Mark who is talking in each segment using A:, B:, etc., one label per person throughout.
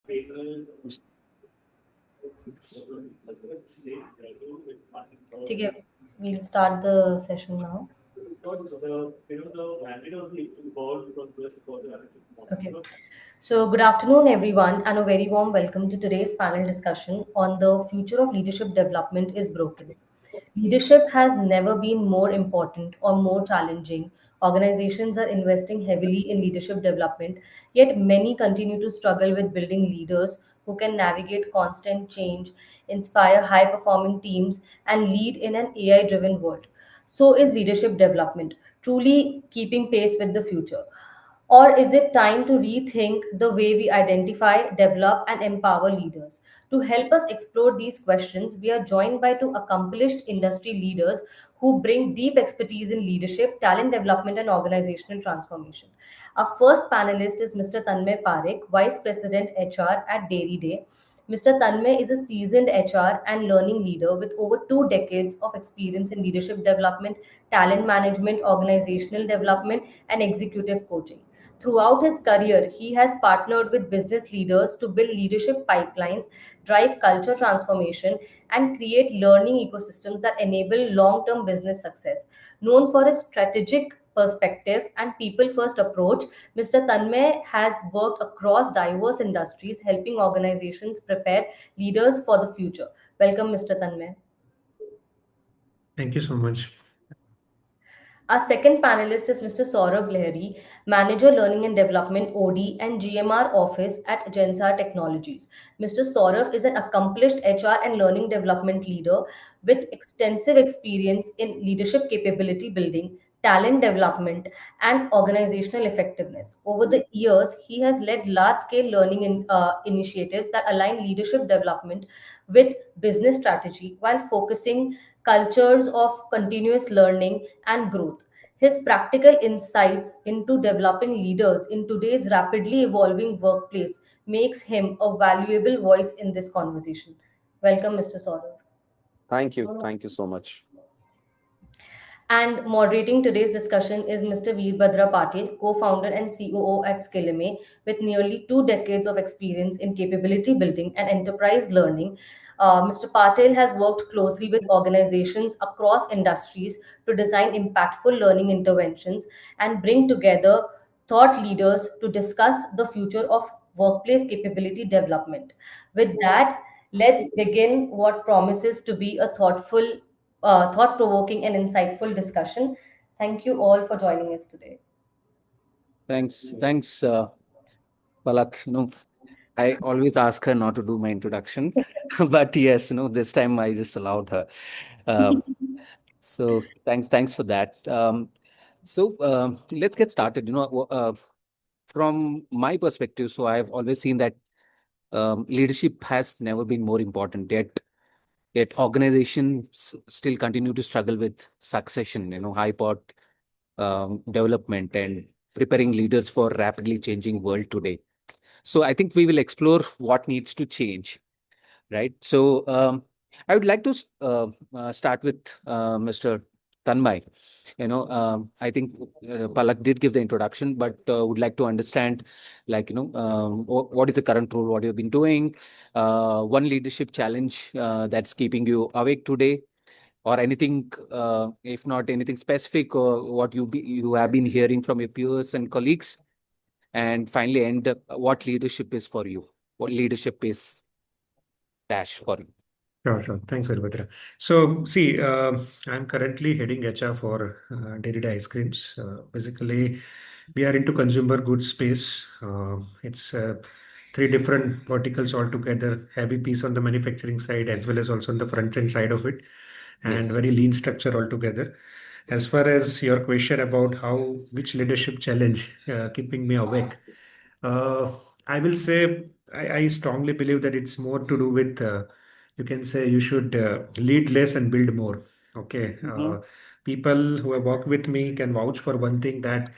A: Okay, we'll start the session now. Okay. So, good afternoon, everyone, and a very warm welcome to today's panel discussion on the future of leadership development is broken. Leadership has never been more important or more challenging. Organizations are investing heavily in leadership development, yet many continue to struggle with building leaders who can navigate constant change, inspire high performing teams, and lead in an AI driven world. So, is leadership development truly keeping pace with the future? Or is it time to rethink the way we identify, develop, and empower leaders? To help us explore these questions, we are joined by two accomplished industry leaders who bring deep expertise in leadership, talent development, and organizational transformation. Our first panelist is Mr. Tanmay Parekh, Vice President HR at Dairy Day. Mr. Tanmay is a seasoned HR and learning leader with over 2 decades of experience in leadership development, talent management, organizational development, and executive coaching. Throughout his career, he has partnered with business leaders to build leadership pipelines, drive culture transformation, and create learning ecosystems that enable long term business success. Known for his strategic perspective and people first approach, Mr. Tanmay has worked across diverse industries, helping organizations prepare leaders for the future. Welcome, Mr. Tanmay.
B: Thank you so much.
A: Our second panelist is Mr. Saurabh Lahiri, Manager Learning and Development OD and GMR Office at Gensar Technologies. Mr. Saurabh is an accomplished HR and learning development leader with extensive experience in leadership capability building, talent development, and organizational effectiveness. Over the years, he has led large scale learning initiatives that align leadership development with business strategy while focusing cultures of continuous learning and growth. His practical insights into developing leaders in today's rapidly evolving workplace makes him a valuable voice in this conversation. Welcome, Mr. Saurav.
C: Thank you. Thank you so much.
A: And moderating today's discussion is Mr. Veerbhadra Patil, co-founder and COO at Skillemme, with nearly 2 decades of experience in capability building and enterprise learning. Mr. Patil has worked closely with organizations across industries to design impactful learning interventions and bring together thought leaders to discuss the future of workplace capability development. With that, let's begin what promises to be a thought provoking, and insightful discussion. Thank you all for joining us today.
D: Thanks, Palak. I always ask her not to do my introduction, but yes, this time I just allowed her. Um, so thanks for that. Let's get started. From my perspective, so I've always seen that leadership has never been more important. Yet organizations still continue to struggle with succession, high pot development and preparing leaders for rapidly changing world today. So I think we will explore what needs to change, right? So I would like to start with Mr. Tanmay. I think Palak did give the introduction, but would like to understand, what is the current role, what you've been doing, one leadership challenge that's keeping you awake today, or anything, if not anything specific, or what you have been hearing from your peers and colleagues, and finally end up what leadership is for you, what leadership is dash for you.
B: Sure. Thanks, Veerbhadra. So, see, I'm currently heading HR for Derrida Ice Creams. Basically, we are into consumer goods space. It's three different verticals altogether, heavy piece on the manufacturing side as well as also on the front end side of it, and
D: Yes.
B: very lean structure altogether. As far as your question about which leadership challenge keeping me awake, uh, I will say I strongly believe that it's more to do with, you can say you should lead less and build more. Okay.
D: Mm-hmm.
B: People who have worked with me can vouch for one thing, that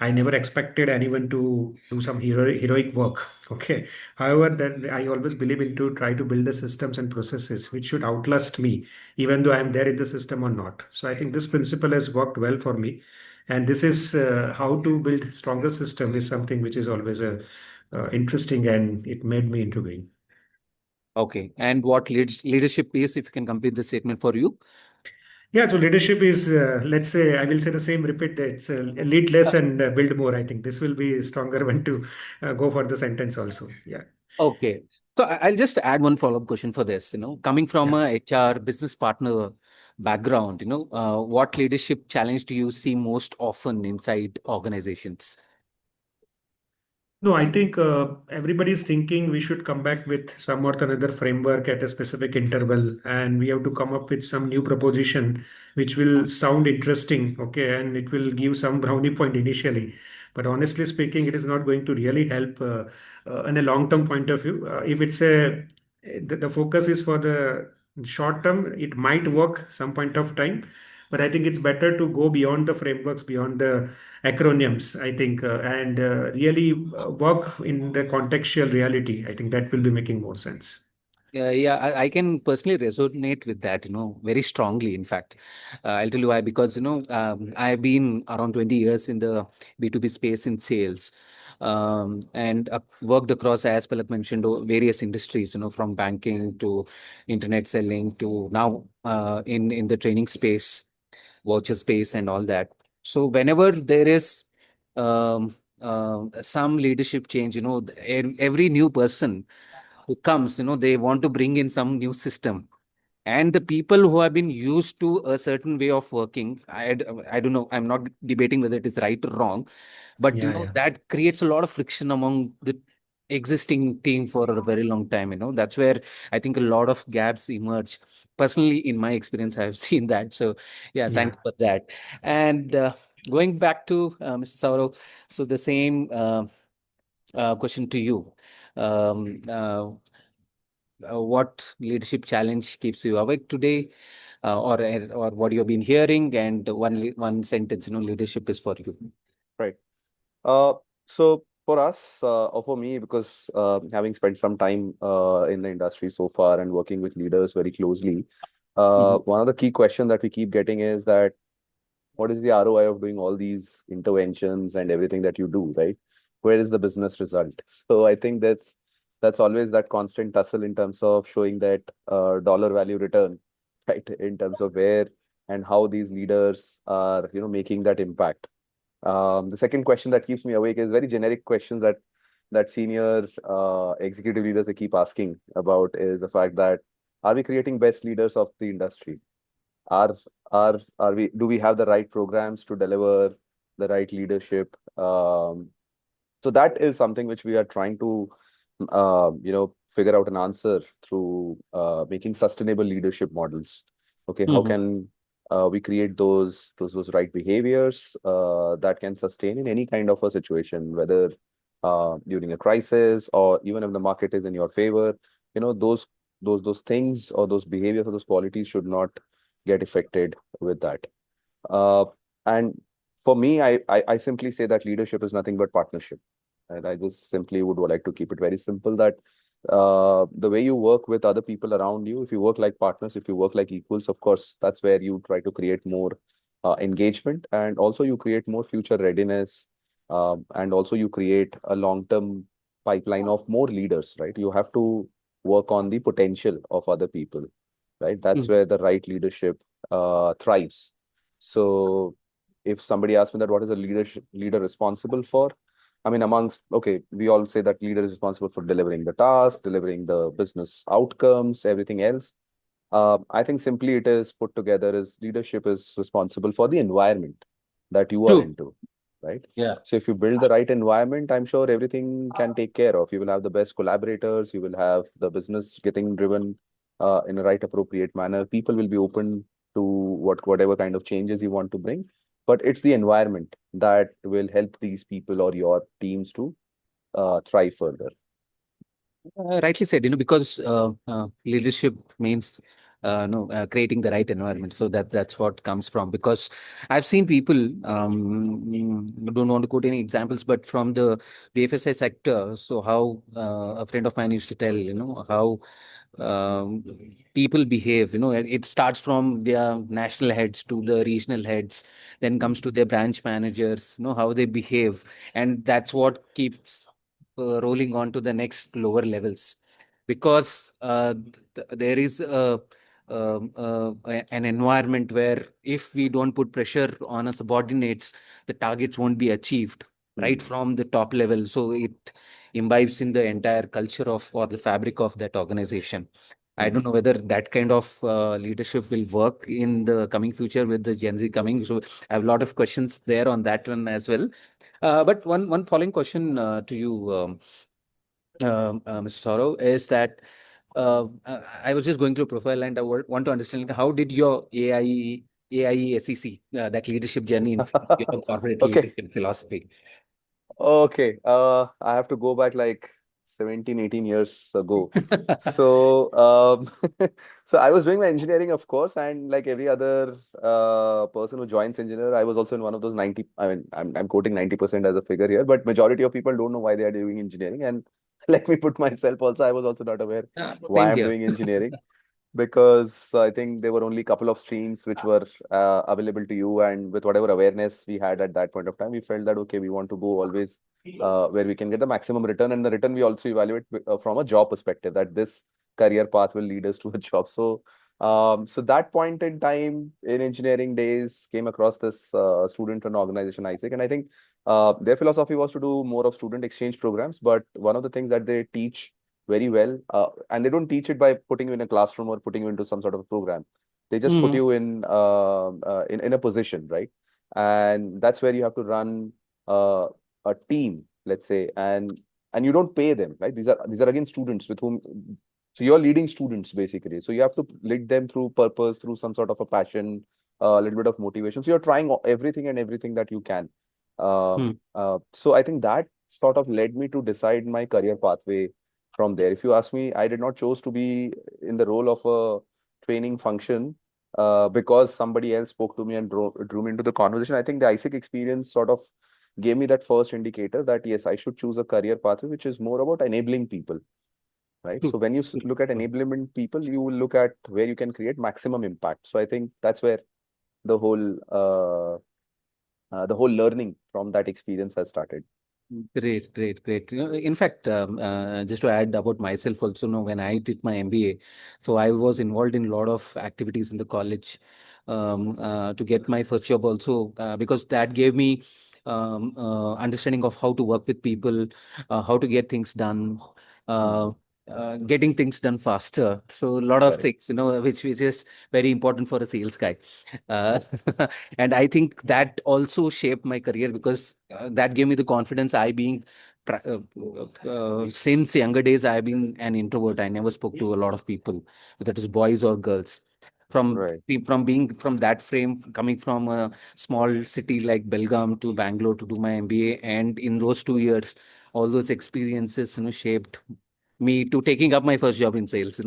B: I never expected anyone to do some heroic work. Okay. However, then I always believe into try to build the systems and processes which should outlast me, even though I'm there in the system or not. So I think this principle has worked well for me. And this is how to build stronger system is something which is always a interesting, and it made me intervene.
D: Okay. And what leadership is, if you can complete the statement for you?
B: Yeah, so leadership is, let's say, I will say the same, repeat that. It's lead less and build more. I think this will be a stronger one to go for the sentence also. Yeah.
D: Okay. So I'll just add one follow-up question for this. Coming from
B: Yeah.
D: a HR business partner background, what leadership challenge do you see most often inside organizations?
B: No, I think everybody is thinking we should come back with some or another framework at a specific interval, and we have to come up with some new proposition which will sound interesting, okay, and it will give some brownie point initially. But honestly speaking, it is not going to really help in a long-term point of view. If it's the focus is for the short term, it might work some point of time, but I think it's better to go beyond the frameworks, beyond the acronyms, I think, and really work in the contextual reality. I think that will be making more sense.
D: Yeah, I can personally resonate with that, very strongly, in fact. I'll tell you why, because, I've been around 20 years in the B2B space in sales, and worked across, as Palak mentioned, various industries, from banking to internet selling to now in the training space, voucher space, and all that. So whenever there is some leadership change, every new person who comes, they want to bring in some new system. And the people who have been used to a certain way of working, I don't know, I'm not debating whether it is right or wrong, but
B: Yeah, yeah,
D: that creates a lot of friction among the existing team for a very long time. That's where I think a lot of gaps emerge. Personally, in my experience, I've seen that. So yeah,
B: yeah.
D: thanks for that. And going back to Mr. Saurav, so the same question to you. Um, uh, what leadership challenge keeps you awake today, or what you've been hearing, and one sentence, leadership is for you.
C: Right. Uh, so for us, or for me, because having spent some time in the industry so far and working with leaders very closely,
D: Mhm.
C: one of the key questions that we keep getting is that what is the ROI of doing all these interventions and everything that you do, right? Where is the business result? So I think that's always that constant tussle in terms of showing that dollar value return, right? In terms of where and how these leaders are, making that impact. The second question that keeps me awake is very generic questions that senior executive leaders they keep asking about is the fact that are we creating best leaders of the industry? Are are we do we have the right programs to deliver the right leadership? So that is something which we are trying to figure out an answer through making sustainable leadership models. Okay, how
D: Mhm.
C: can we create those right behaviors that can sustain in any kind of a situation, whether during a crisis or even if the market is in your favor, those things or those behaviors or those qualities should not get affected with that. Uh, and for me, I simply say that leadership is nothing but partnership. And I just simply would like to keep it very simple that the way you work with other people around you, if you work like partners, if you work like equals, of course, that's where you try to create more engagement, and also you create more future readiness, and also you create a long-term pipeline of more leaders, right? You have to work on the potential of other people, right? That's
D: Mhm.
C: where the right leadership thrives. So if somebody asks me that what is a leader responsible for, I mean, amongst, okay, we all say that leader is responsible for delivering the task, delivering the business outcomes, everything else. I think simply it is put together as leadership is responsible for the environment that you are
D: True.
C: into, right?
D: Yeah.
C: So if you build the right environment, I'm sure everything can take care of. You will have the best collaborators, you will have the business getting driven in a right appropriate manner. People will be open to whatever kind of changes you want to bring. But it's the environment that will help these people or your teams to thrive further.
D: Rightly said, because leadership means no creating the right environment. So that's what comes from. Because I've seen people, don't want to quote any examples, but from the BFSI sector. So how a friend of mine used to tell, how um, people behave. It starts from their national heads to the regional heads, then comes to their branch managers. How they behave, and that's what keeps rolling on to the next lower levels, because there is an environment where if we don't put pressure on our subordinates, the targets won't be achieved right from the top level. So it imbibes in the entire culture of or the fabric of that organization. I don't know whether that kind of leadership will work in the coming future with the Gen Z coming. So I have a lot of questions there on that one as well. But one following question to you, Mr. Saurav, is that I was just going through profile and I want to understand, like, how did your AIESEC, that leadership journey influence your corporate
C: Okay.
D: leadership philosophy?
C: Okay. I have to go back like 17, 18 years ago. So, so I was doing my engineering, of course, and like every other person who joins engineer, I was also in one of those 90. I mean, I'm quoting 90% as a figure here, but majority of people don't know why they are doing engineering. And let me put myself also, I was also not aware why
D: Same
C: I'm
D: here.
C: doing engineering. Because I think there were only a couple of streams which were available to you, and with whatever awareness we had at that point of time, we felt that okay, we want to go always where we can get the maximum return, and the return we also evaluate from a job perspective, that this career path will lead us to a job. So, so that point in time in engineering days came across this student and organization ISEC, and I think their philosophy was to do more of student exchange programs. But one of the things that they teach very well. And they don't teach it by putting you in a classroom or putting you into some sort of a program. They just put
D: Mhm.
C: you in a position, right? And that's where you have to run a team, let's say, and you don't pay them, right? These are again students with whom. So you're leading students basically. So you have to lead them through purpose, through some sort of a passion, a little bit of motivation. So you're trying everything that you can.
D: Hmm.
C: So I think that sort of led me to decide my career pathway from there. If you ask me, I did not choose to be in the role of a training function because somebody else spoke to me and drew me into the conversation. I think the ISIC experience sort of gave me that first indicator that yes, I should choose a career pathway which is more about enabling people, right?
D: True.
C: So when you
D: True.
C: look at enablement people, you will look at where you can create maximum impact. So I think that's where the whole learning from that experience has started.
D: Great, great, great. In fact, just to add about myself also, when I did my MBA, so I was involved in a lot of activities in the college to get my first job also, because that gave me understanding of how to work with people, how to get things done, uh, getting things done faster. So a lot of
C: Correct.
D: things, which is very important for a sales guy. Uh, and I think that also shaped my career, because that gave me the confidence. Since younger days, I've been an introvert. I never spoke to a lot of people, whether it is boys or girls.
C: Right.
D: From being from that frame, coming from a small city like Belgaum to Bangalore to do my MBA, and in those 2 years, all those experiences, shaped me to taking up my first job in sales.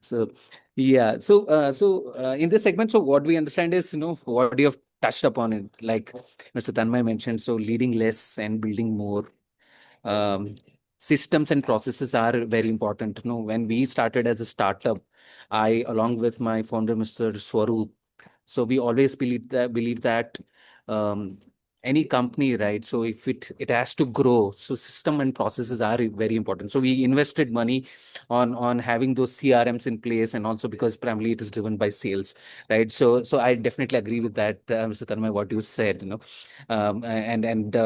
D: So yeah, in this segment, so what we understand is, what you have touched upon it, like Mr. Tanmay mentioned, so leading less and building more. um, Systems and processes are very important. When we started as a startup, I, along with my founder, Mr. Swaroop, so we always believe that um, any company, right? So if it has to grow, so system and processes are very important. So we invested money on having those CRMs in place, and also because primarily it is driven by sales, right? So I definitely agree with that, Mr. Tanmay, what you said. And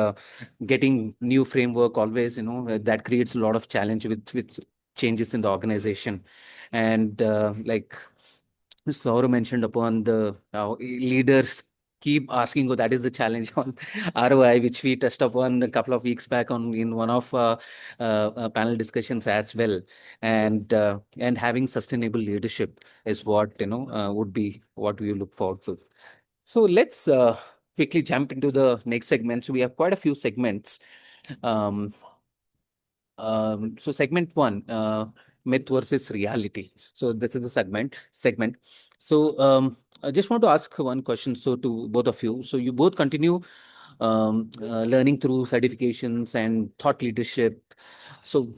D: getting new framework always, that creates a lot of challenge with changes in the organization. And like Saurav mentioned upon the leaders keep asking, oh, that is the challenge on ROI, which we touched upon a couple of weeks back on in one of panel discussions as well. And having sustainable leadership is what would be what we look forward to. So let's quickly jump into the next segment. So we have quite a few segments. Um, so segment one, myth versus reality. So this is the segment. So I just want to ask one question. So to both of you. So you both continue learning through certifications and thought leadership. So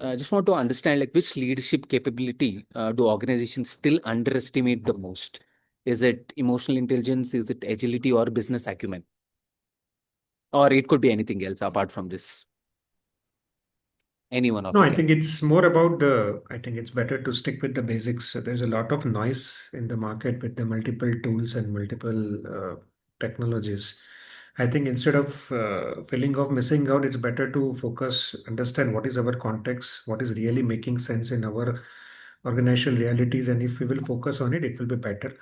D: I just want to understand, like, which leadership capability do organizations still underestimate the most? Is it emotional intelligence? Is it agility or business acumen? Or it could be anything else apart from this. any one of
B: No,
D: you
B: I
D: can.
B: think it's more about I think it's better to stick with the basics. There's a lot of noise in the market with the multiple tools and multiple technologies. I think instead of feeling of missing out, it's better to focus, understand what is our context, what is really making sense in our organizational realities, and if we will focus on it, it will be better.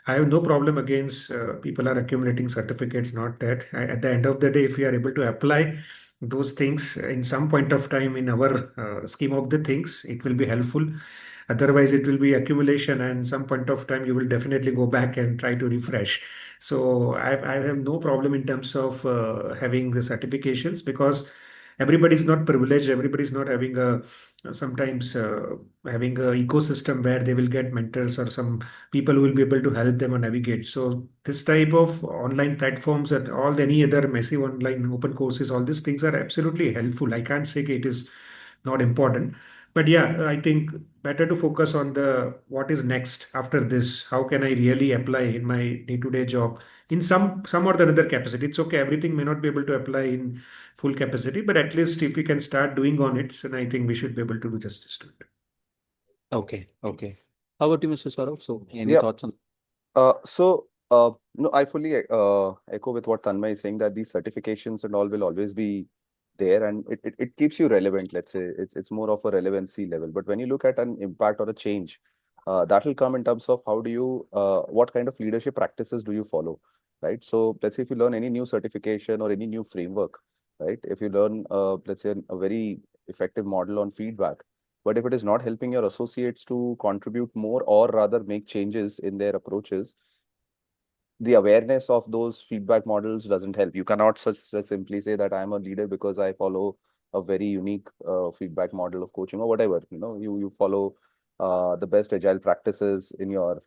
B: I have no problem against people are accumulating certificates, not that. At the end of the day, if we are able to apply those things in some point of time in our scheme of the things, it will be helpful. Otherwise, it will be accumulation, and some point of time you will definitely go back and try to refresh. So I have no problem in terms of having the certifications, because everybody is not privileged. Everybody is not having a sometimes having a ecosystem where they will get mentors or some people who will be able to help them navigate. So this type of online platforms and all any other massive online open courses, all these things are absolutely helpful. I can't say it is not important, but yeah, I think better to focus on the what is next after this. How can I really apply in my day-to-day job in some or the other capacity? It's okay. Everything may not be able to apply in full capacity, but at least if we can start doing on it, then I think we should be able to do justice to it.
D: Okay, okay. How about you, Mr. Swarov? So, any
C: Yeah.
D: thoughts on?
C: No, I fully echo with what Tanmay is saying, that these certifications and all will always be there, and it keeps you relevant. Let's say it's more of a relevancy level. But when you look at an impact or a change, that will come in terms of how do you what kind of leadership practices do you follow, right? So let's say if you learn any new certification or any new framework, right? If you learn let's say a very effective model on feedback, but if it is not helping your associates to contribute more or rather make changes in their approaches, the awareness of those feedback models doesn't help. You cannot just simply say that I'm a leader because I follow a very unique feedback model of coaching or whatever. You follow the best agile practices in your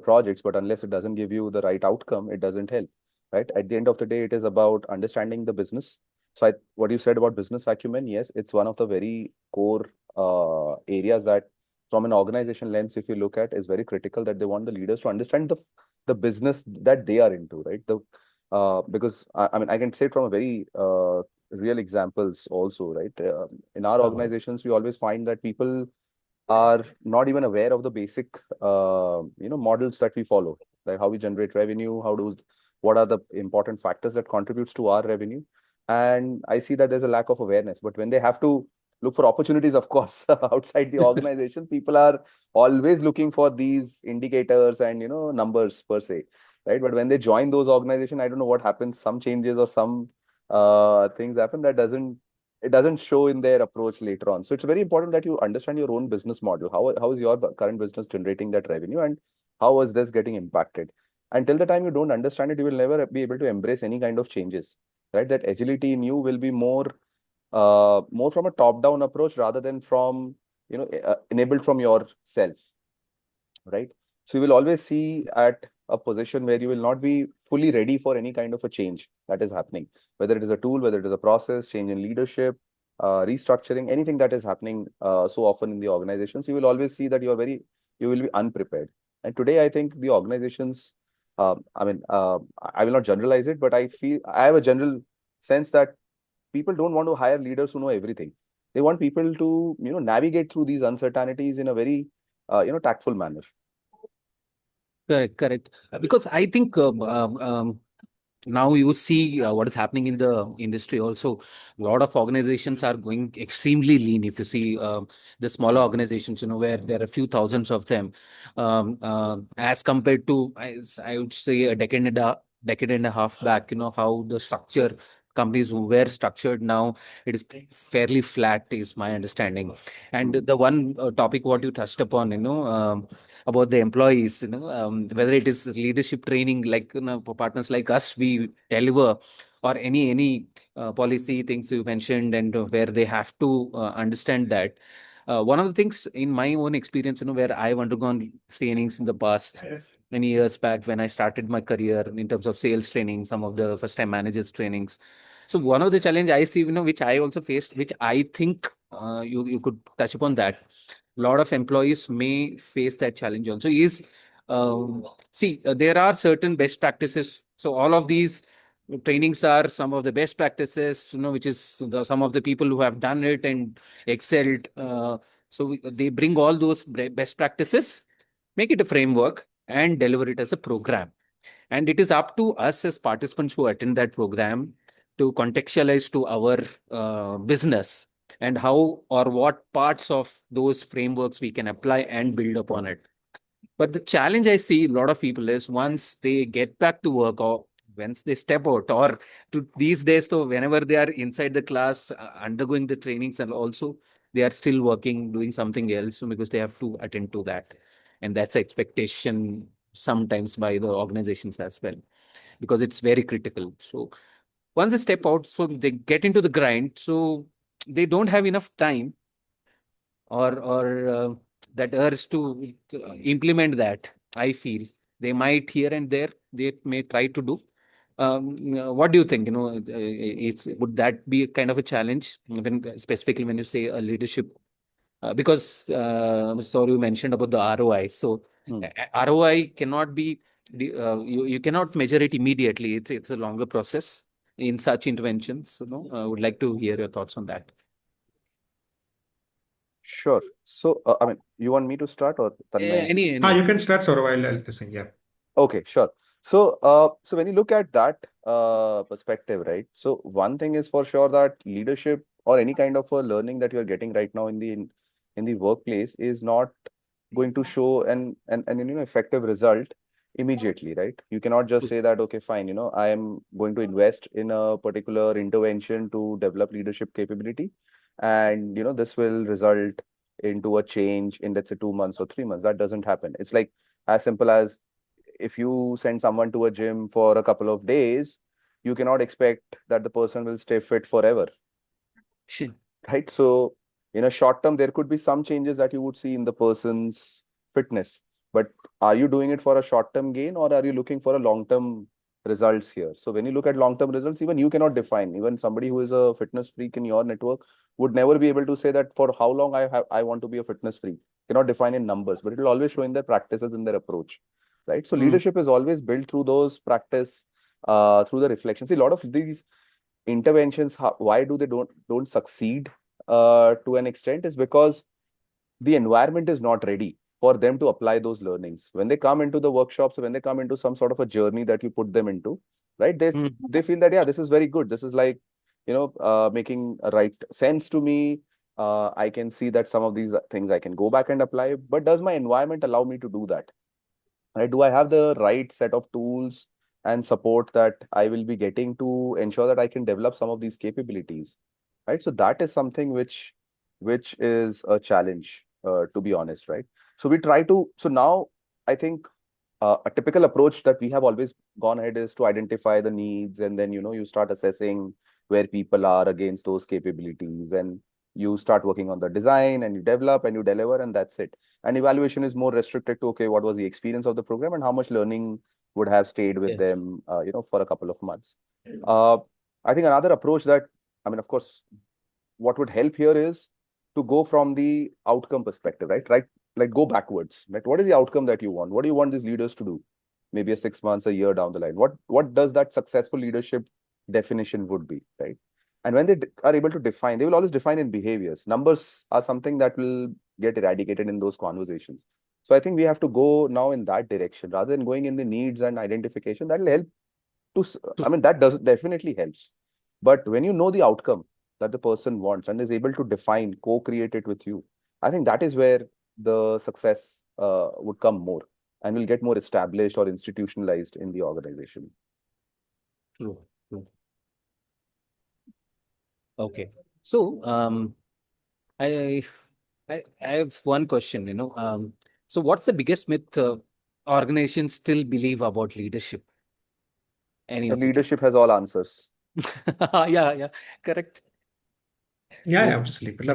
C: projects, but unless it doesn't give you the right outcome, it doesn't help. Right? At the end of the day, it is about understanding the business. So what you said about business acumen, yes, it's one of the very core areas that from an organization lens, if you look at, is very critical, that they want the leaders to understand the business that they are into, right? Because I mean, I can say it from a very real examples also, right? In our organizations, we always find that people are not even aware of the basic, models that we follow, like how we generate revenue, what are the important factors that contributes to our revenue. And I see that there's a lack of awareness, but when they have to look for opportunities, of course, outside the organization, people are always looking for these indicators and, numbers per se, right? But when they join those organizations, I don't know what happens, some changes or some things happen that doesn't show in their approach later on. So it's very important that you understand your own business model. How is your current business generating that revenue, and how is this getting impacted? Until the time you don't understand it, you will never be able to embrace any kind of changes, right? That agility in you will be more from a top-down approach rather than from, enabled from yourself, right? So you will always see at a position where you will not be fully ready for any kind of a change that is happening, whether it is a tool, whether it is a process, change in leadership, restructuring, anything that is happening so often in the organizations, you will always see that you will be unprepared. And today, I think the organizations, I mean, I will not generalize it, but I have a general sense that people don't want to hire leaders who know everything. They want people to, navigate through these uncertainties in a very, tactful manner.
D: Correct, correct. Because I think now you see what is happening in the industry also. A lot of organizations are going extremely lean. If you see the smaller organizations, where there are a few thousands of them, as compared to, I would say, a decade and a half back, how the structure companies who were structured, now it is fairly flat, is my understanding. And the one topic what you touched upon, about the employees, whether it is leadership training, like, for partners like us, we deliver, or any policy things you mentioned, and where they have to understand that. One of the things in my own experience, where I've undergone trainings in the past, many years back when I started my career in terms of sales training, some of the first time managers trainings. So one of the challenge I see, which I also faced, which I think you could touch upon that. A lot of employees may face that challenge also is, there are certain best practices. So all of these trainings are some of the best practices, which is some of the people who have done it and excelled. They bring all those best practices, make it a framework, and deliver it as a program. And it is up to us as participants who attend that program to contextualize to our business and how or what parts of those frameworks we can apply and build upon it. But the challenge I see a lot of people is once they get back to work or once they step out or to these days, so whenever they are inside the class undergoing the trainings and also they are still working, doing something else because they have to attend to that. And that's the expectation sometimes by the organizations as well, because it's very critical. So once they step out, so they get into the grind, so they don't have enough time or that urge to implement that. I feel they might here and there they may try to do. What do you think? Would that be a kind of a challenge, when, specifically when you say a leadership? Because sorry, you mentioned about the ROI. So
C: Hmm.
D: ROI cannot be you cannot measure it immediately. It's a longer process in such interventions. I would like to hear your thoughts on that.
C: Sure. So, I mean, you want me to start or Tanmay?
D: Any
B: You
D: of
B: can start, Saurav. I'll listen. Yeah.
C: Okay, sure. So, so when you look at that perspective, right? So one thing is for sure that leadership or any kind of a learning that you're getting right now in the workplace is not going to show an effective result immediately, right? You cannot just say that, okay, fine, I am going to invest in a particular intervention to develop leadership capability, and this will result into a change in, let's say, 2 months or 3 months. That doesn't happen. It's like as simple as if you send someone to a gym for a couple of days, you cannot expect that the person will stay fit forever,
D: Sure.
C: right? So in a short term, there could be some changes that you would see in the person's fitness, but are you doing it for a short term gain or are you looking for a long term results here? So when you look at long term results, even you cannot define. Even somebody who is a fitness freak in your network would never be able to say that for how long I want to be a fitness freak. Cannot define in numbers, but it will always show in their practices, in their approach, right? So
D: Mm.
C: leadership is always built through those practice, through the reflection. See, a lot of these interventions, why do they don't succeed to an extent, is because the environment is not ready for them to apply those learnings. When they come into the workshops, when they come into some sort of a journey that you put them into, right,
D: Mm.
C: they feel that, yeah, this is very good, this is like, making a right sense to me. I can see that some of these things I can go back and apply, but does my environment allow me to do that? Right? Do I have the right set of tools and support that I will be getting to ensure that I can develop some of these capabilities? Right. So that is something which is a challenge, to be honest, right? So we try to. So now I think a typical approach that we have always gone ahead is to identify the needs, and then you start assessing where people are against those capabilities, and you start working on the design, and you develop and you deliver, and that's it. And evaluation is more restricted to, okay, what was the experience of the program and how much learning would have stayed with
D: Yeah.
C: them, for a couple of months. uh, I think another approach that, I mean, of course, what would help here is to go from the outcome perspective, right? Like go backwards, right? What is the outcome that you want? What do you want these leaders to do? Maybe a 6 months, a year down the line. What does that successful leadership definition would be, right? And when they are able to define, they will always define in behaviors. Numbers are something that will get eradicated in those conversations. So I think we have to go now in that direction rather than going in the needs and identification. That will help I mean, that does definitely helps. But when you know the outcome that the person wants and is able to define, co-create it with you, I think that is where the success would come more and will get more established or institutionalized in the organization.
D: True. True. Okay. So, I, I have one question, so what's the biggest myth organizations still believe about leadership? Any
C: The
D: of it?
C: leadership has all answers.
D: Yeah, yeah, correct.
B: Yeah,
D: True.
B: yeah, absolutely.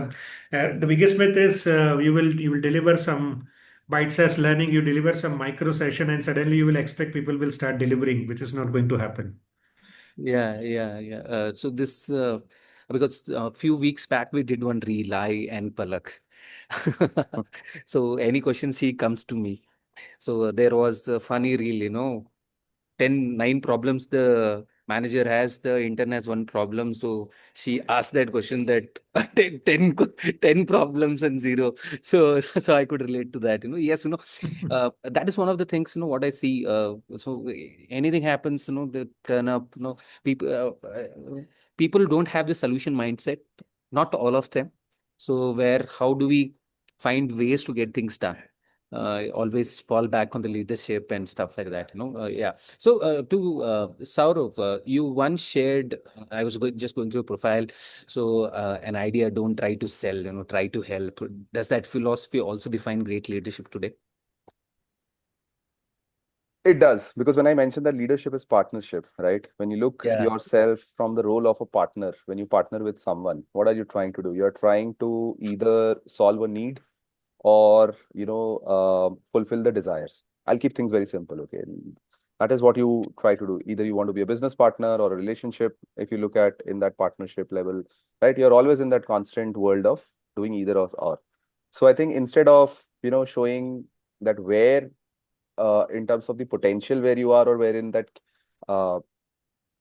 B: The biggest myth is you will deliver some bite-sized learning, you deliver some micro session, and suddenly you will expect people will start delivering, which is not going to happen.
D: Yeah, yeah, yeah. So this, because a few weeks back we did one reel, I and Palak. So any questions, he comes to me. So there was a funny reel, 9 problems the manager has the intern has one problem, so she asked that question that 10 problems and zero. So so I could relate to that. Yes, that is one of the things, what I see. So anything happens, they turn up, people people don't have the solution mindset, not all of them. So where how do we find ways to get things done? Always fall back on the leadership and stuff like that. Yeah. So to Saurav, you once shared, I was just going through a profile. So an idea, don't try to sell, try to help. Does that philosophy also define great leadership today?
C: It does, because when I mentioned that leadership is partnership, right? When you look
D: Yeah.
C: yourself from the role of a partner, when you partner with someone, what are you trying to do? You're trying to either solve a need or, fulfill the desires. I'll keep things very simple, okay? That is what you try to do. Either you want to be a business partner or a relationship, if you look at in that partnership level, right? You're always in that constant world of doing either or. So I think instead of, showing that where in terms of the potential where you are, or where in that uh,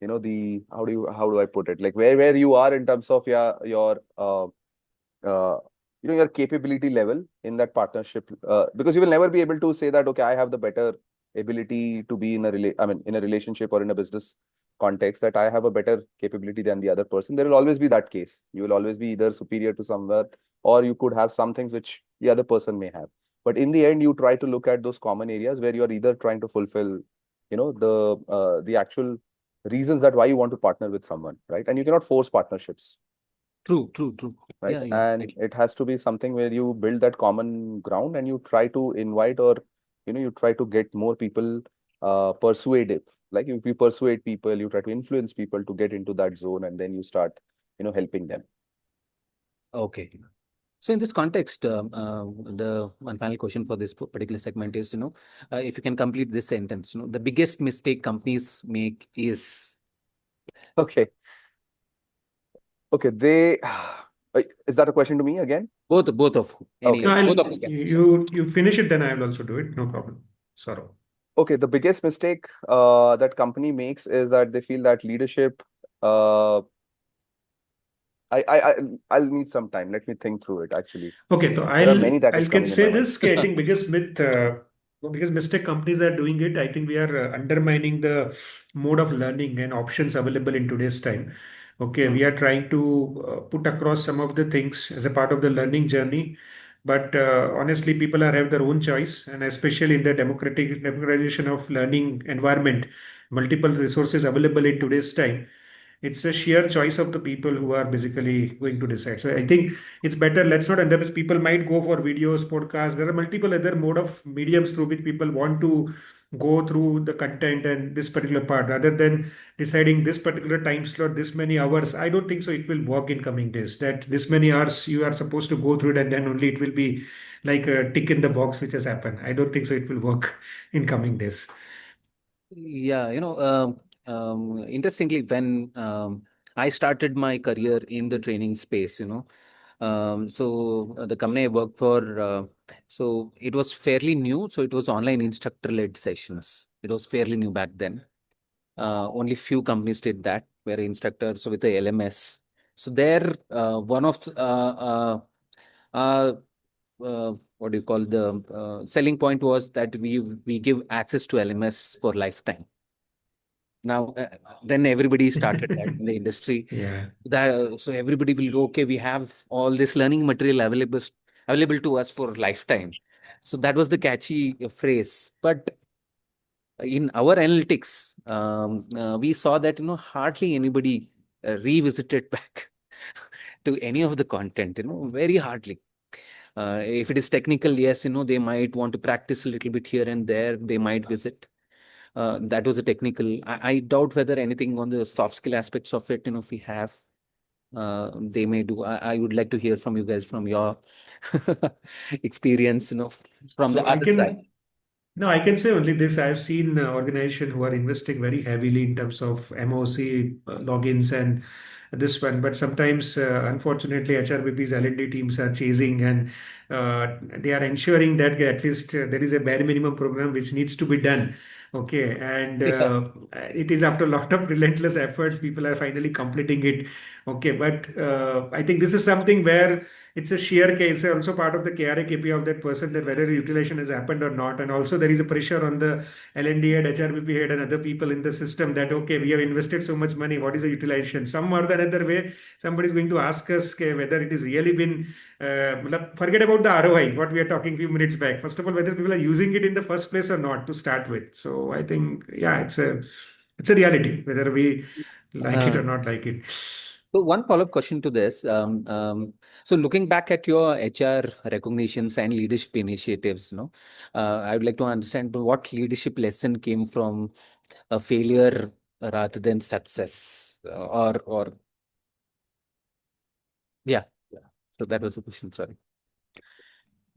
C: the how do I put it, like where you are in terms of your uh, your capability level in that partnership, because you will never be able to say that, okay, I have the better ability to be in in a relationship or in a business context, that I have a better capability than the other person. There will always be that case. You will always be either superior to somewhere, or you could have some things which the other person may have. But in the end, you try to look at those common areas where you are either trying to fulfill, the actual reasons that why you want to partner with someone, right? And you cannot force partnerships,
D: True, true, true.
C: right?
D: Yeah.
C: And it has to be something where you build that common ground, and you try to invite, or you try to get more people persuasive. Like if you persuade people, you try to influence people to get into that zone, and then you start helping them.
D: Okay. So in this context, the one final question for this particular segment is, if you can complete this sentence, the biggest mistake companies make is.
C: Okay. They is that a question to me again?
D: Both of any
C: Okay.
B: No,
D: both
B: I'll,
D: of you can answer.
B: you finish it, then I will also do it. No problem. Sorry.
C: Okay, the biggest mistake that company makes is that they feel that leadership, uh I'll need some time. Let me think through it, actually.
B: Okay, so
C: There are
B: I'll
C: many that
B: I
C: is
B: can
C: coming in my
B: say
C: mind.
B: this. I think biggest myth, because mistake companies are doing it, I think we are undermining the mode of learning and options available in today's time. Okay, we are trying to put across some of the things as a part of the learning journey, but honestly, people are have their own choice, and especially in the democratization of learning environment, multiple resources available in today's time. It's a sheer choice of the people who are basically going to decide. So I think it's better, let's not end up as people might go for videos, podcasts. There are multiple other mode of mediums through which people want to go through the content and this particular part, rather than deciding this particular time slot, this many hours. I don't think so it will work in coming days, that this many hours you are supposed to go through it, and then only it will be like a tick in the box which has happened. I don't think so it will work in coming days.
D: Yeah, interestingly, when I started my career in the training space, so the company I worked for, so it was fairly new. So it was online instructor-led sessions. It was fairly new back then. Only few companies did that, were instructors with the LMS. So there, one of what do you call the selling point was that we give access to LMS for lifetime. Now, then everybody started that in the industry.
B: Yeah.
D: So everybody will go, okay, we have all this learning material available to us for lifetime. So that was the catchy phrase. But in our analytics, we saw that hardly anybody revisited back to any of the content. Very hardly. If it is technical, yes, they might want to practice a little bit here and there. They might visit. That was a technical. I doubt whether anything on the soft skill aspects of it, if we have, they may do. I would like to hear from you guys, from your experience, from the
B: So I
D: other side.
B: can No, I can say only this. I've seen organizations who are investing very heavily in terms of MOC logins and this one, but sometimes, unfortunately, HRBP's L&D teams are chasing, and they are ensuring that at least there is a bare minimum program which needs to be done. Okay, and
D: Yeah.
B: it is after a lot of relentless efforts, people are finally completing it. Okay, but I think this is something where it's a sheer case, also part of the KRA KPI of that person, that whether utilization has happened or not. And also there is a pressure on the L&D head, HRBP head, and other people in the system that, okay, we have invested so much money, what is the utilization? Some or the other way, somebody is going to ask us okay, whether it has really been, forget about the ROI, what we are talking few minutes back. First of all, whether people are using it in the first place or not to start with. So I think, yeah, it's a reality, whether we like it or
D: Uh,
B: not like it.
D: so one follow-up question to this. So looking back at your HR recognitions and leadership initiatives, I would like to understand what leadership lesson came from a failure rather than success, or yeah. So that was the question. Sorry.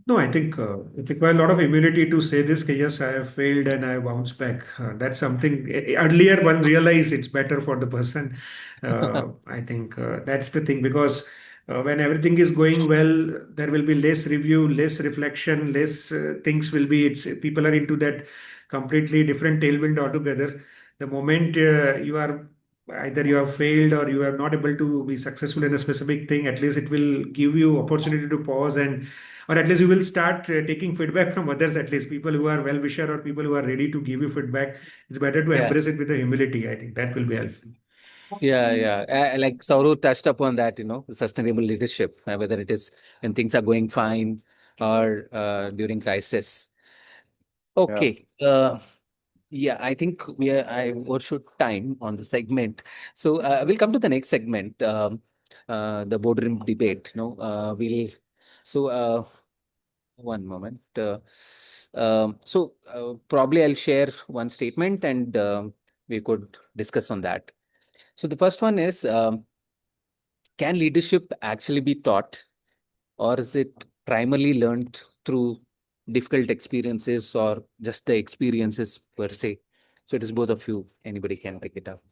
B: No, I think it requires a lot of humility to say this. Okay, yes, I have failed and I bounced back. That's something earlier one realized it's better for the person. I think that's the thing because when everything is going well, there will be less review, less reflection, less things will be. It's people are into that completely different tailwind altogether. The moment you are either you have failed or you are not able to be successful in a specific thing, at least it will give you opportunity to pause and or at least you will start taking feedback from others, at least people who are well wisher or people who are ready to give you feedback. It's better to
D: Yeah.
B: embrace it with the humility. I think that will be helpful.
D: Yeah, yeah. Like Saurav touched upon that, sustainable leadership, whether it is when things are going fine or during crisis.
C: Yeah,
D: Okay. Yeah, I think I overshoot time on the segment. So we'll come to the next segment, the boardroom debate. So one moment. Probably I'll share one statement and we could discuss on that. So the first one is, can leadership actually be taught, or is it primarily learned through difficult experiences or just the experiences per se? So it is both of you. Anybody can pick it up.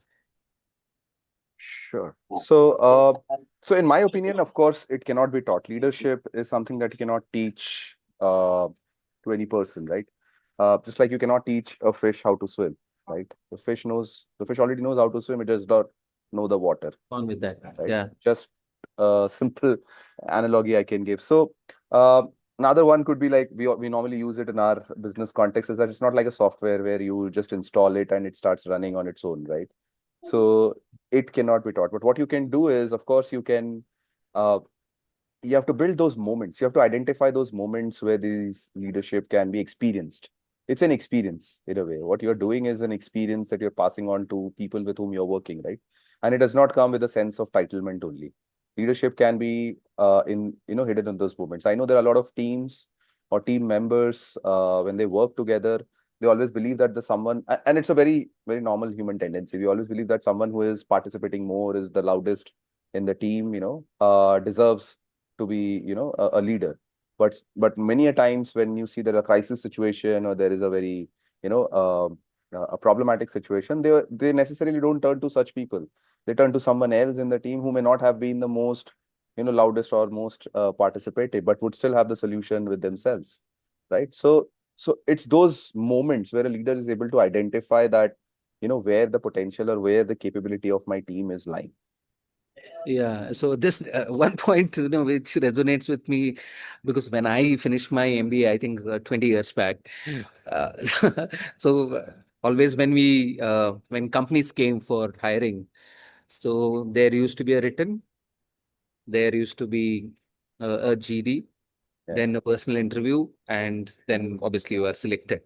C: sure. So in my opinion, of course, it cannot be taught. Leadership is something that you cannot teach to any person, right? Just like you cannot teach a fish how to swim, right? The fish already knows how to swim, it does not know the water,
D: On with that.
C: right?
D: Yeah.
C: Just a simple analogy I can give. So another one could be like we normally use it in our business context is that it's not like a software where you just install it and it starts running on its own, right? So it cannot be taught. But what you can do is, of course, uh, you have to build those moments. You have to identify those moments where these leadership can be experienced. It's an experience in a way. What you're doing is an experience that you're passing on to people with whom you're working, right? And it does not come with a sense of titlement only. Leadership can be hidden in those moments. I know there are a lot of teams or team members when they work together, they always believe that and it's a very, very normal human tendency. We always believe that someone who is participating more is the loudest in the team, deserves to be, a leader. But many a times when you see there a crisis situation or there is a very, a problematic situation, they necessarily don't turn to such people. They turn to someone else in the team who may not have been the most, loudest or most participative, but would still have the solution with themselves, right? So it's those moments where a leader is able to identify that, where the potential or where the capability of my team is lying.
D: Yeah. So this one point, which resonates with me, because when I finished my MBA, I think 20 years back. Uh, so always when companies came for hiring, so there used to be a written, there used to be a GD,
C: Yeah.
D: then a personal interview, and then obviously you are selected.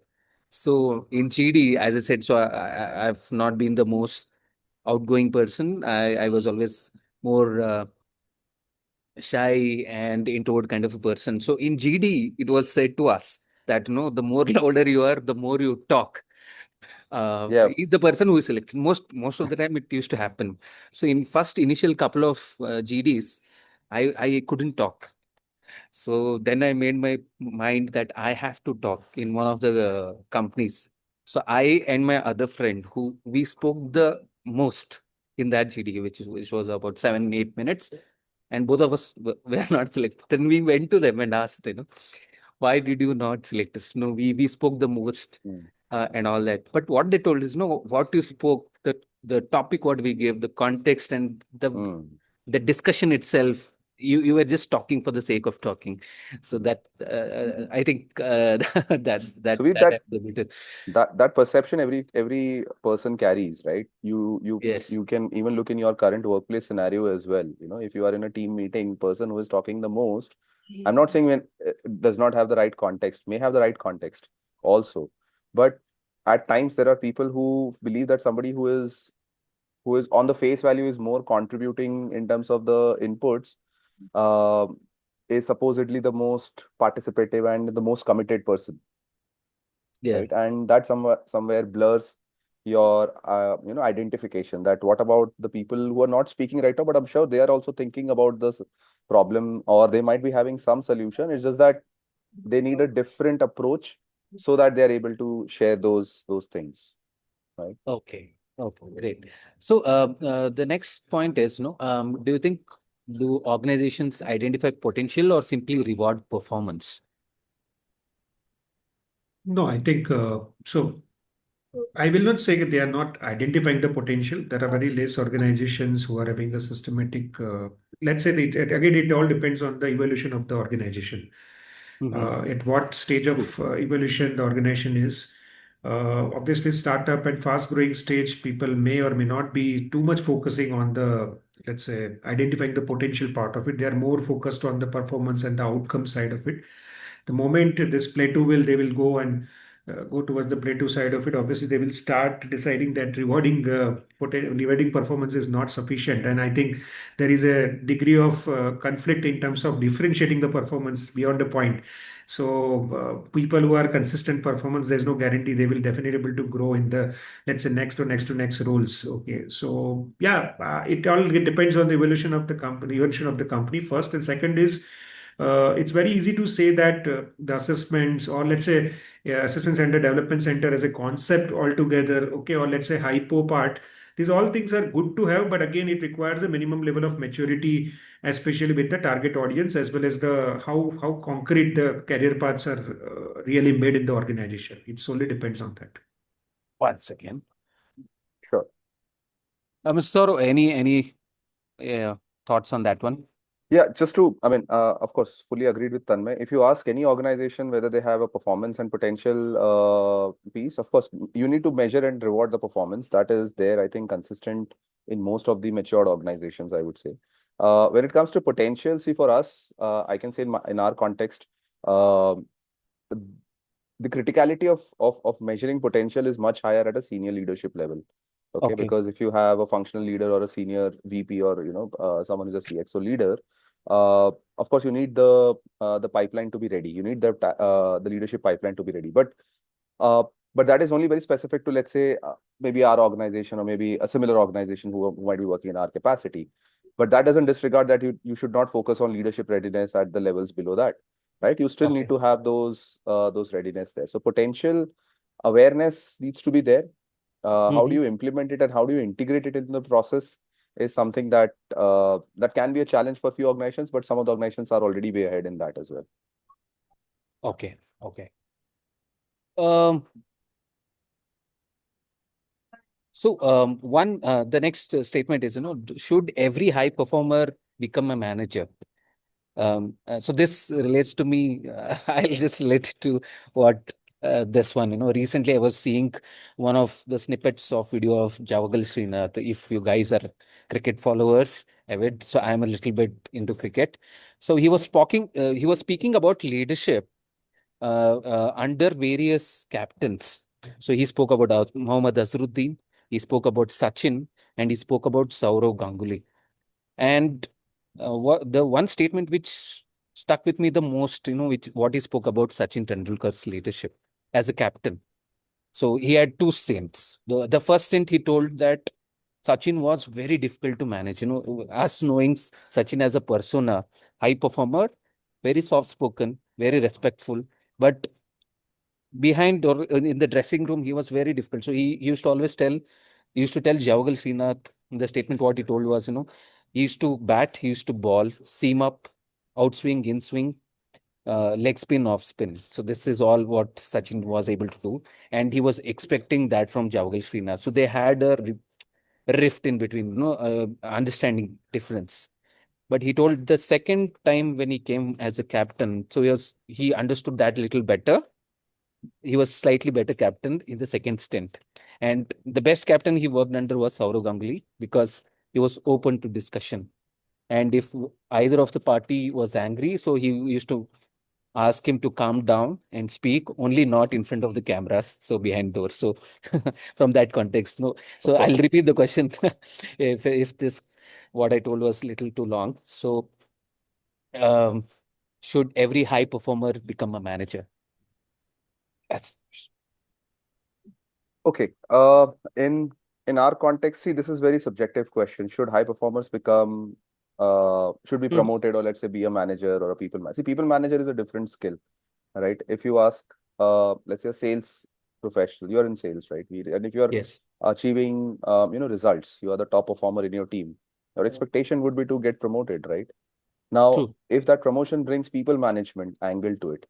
D: So in GD, as I said, so I've not been the most outgoing person. I was always more shy and introvert kind of a person. So in GD, it was said to us that the more louder you are, the more you talk.
C: Yeah.
D: Is the person who is selected. Most of the time, it used to happen. So in first initial couple of GDs, I couldn't talk. So then I made my mind that I have to talk in one of the companies. So I and my other friend, who we spoke the most in that GD, which was about 7-8 minutes, and both of us were not selected. Then we went to them and asked, why did you not select us? No, we spoke the most.
C: Mm.
D: and all that. But what they told is, no, what you spoke, the topic what we gave, the context and
C: Mm.
D: the discussion itself, you were just talking for the sake of talking. So that I think
C: So with
D: that
C: that,
D: I admitted.
C: that perception every person carries, right?
D: Yes.
C: You can even look in your current workplace scenario as well. You know, if you are in a team meeting, person who is talking the most, I'm not saying when does not have the right context, may have the right context also, but at times there are people who believe that somebody who is on the face value is more contributing in terms of the inputs, uh, is supposedly the most participative and the most committed person,
D: Yeah.
C: right? And that somewhere blurs your identification, that what about the people who are not speaking right now, but I'm sure they are also thinking about this problem, or they might be having some solution. It's just that they need a different approach so that they are able to share those things, right?
D: Okay. Okay. Great. So the next point is, do you think, do organizations identify potential or simply reward performance?
B: No, I think so. I will not say that they are not identifying the potential. There are very less organizations who are having a systematic, let's say, again, it all depends on the evolution of the organization. At what stage of evolution the organization is. Obviously, startup and fast growing stage, people may or may not be too much focusing on the, let's say, identifying the potential part of it. They are more focused on the performance and the outcome side of it. The moment this plateau will, they will go and go towards the plateau side of it. Obviously, they will start deciding that rewarding performance is not sufficient. And I think there is a degree of conflict in terms of differentiating the performance beyond a point. So people who are consistent performance, there's no guarantee they will definitely able to grow in the, let's say, next roles. Okay, so yeah, it all depends on the evolution of the company first, and second is it's very easy to say that the assessments, or let's say assessment center, development center as a concept altogether, okay, or let's say hypo part, these all things are good to have, but again it requires a minimum level of maturity, especially with the target audience, as well as the how concrete the career paths are really made in the organization. It solely depends on that.
D: Once again.
C: Sure.
D: Mr. Saurav, any thoughts on that one?
C: Yeah, just to, I mean, of course, fully agreed with Tanmay. If you ask any organization whether they have a performance and potential piece, of course, you need to measure and reward the performance. That is there, I think, consistent in most of the matured organizations, I would say. When it comes to potential, see, for us, I can say in our context, uh, the criticality of measuring potential is much higher at a senior leadership level. Okay,
D: Okay.
C: because if you have a functional leader or a senior VP, or someone who's a CXO leader, of course you need the pipeline to be ready. You need the leadership pipeline to be ready. Uh, but that is only very specific to, let's say, maybe our organization or maybe a similar organization who might be working in our capacity. But that doesn't disregard that you should not focus on leadership readiness at the levels below that, right? You still need
D: Okay.
C: to have those readiness there. So potential awareness needs to be there. How do you implement it and how do you integrate it in the process is something that that can be a challenge for a few organizations, but some of the organizations are already way ahead in that as well.
D: Okay. Okay. Um, the next statement is, should every high performer become a manager? So this relates to me. I'll just relate to what this one. Recently I was seeing one of the snippets of video of Javagal Srinath. If you guys are cricket followers, avid, so I'm a little bit into cricket. So he was speaking. He was speaking about leadership under various captains. So he spoke about Mohammad Azharuddin. He spoke about Sachin, and he spoke about Saurav Ganguly. And the one statement which stuck with me the most, which what he spoke about Sachin Tendulkar's leadership as a captain. So he had two stints. The first stint, he told that Sachin was very difficult to manage. Us knowing Sachin as a persona, high performer, very soft spoken, very respectful, but behind or in the dressing room, he was very difficult. So he used to tell Javagal Srinath, the statement what he told was, he used to bat, he used to ball, seam up, outswing, in swing. leg spin, off spin. So this is all what Sachin was able to do, and he was expecting that from Javagal Srinath. So they had a rift in between, understanding difference. But he told the second time when he came as a captain, so he understood that a little better. He was slightly better captain in the second stint, and the best captain he worked under was Saurav Ganguly because he was open to discussion. And if either of the party was angry, so he used to ask him to calm down and speak, only not in front of the cameras, so behind doors. So from that context, no. So I'll repeat the question if this what I told was little too long. So um, should every high performer become a manager? That's
C: Okay. In our context, see, this is very subjective question. Should high performers become should be
D: Hmm.
C: promoted, or let's say be a manager or a people manager? See, people manager is a different skill, right? If you ask let's say a sales professional, you're in sales, right? And if you're
D: Yes,
C: achieving results, you are the top performer in your team. Your expectation would be to get promoted, right? Now,
D: true.
C: if that promotion brings people management angle to it,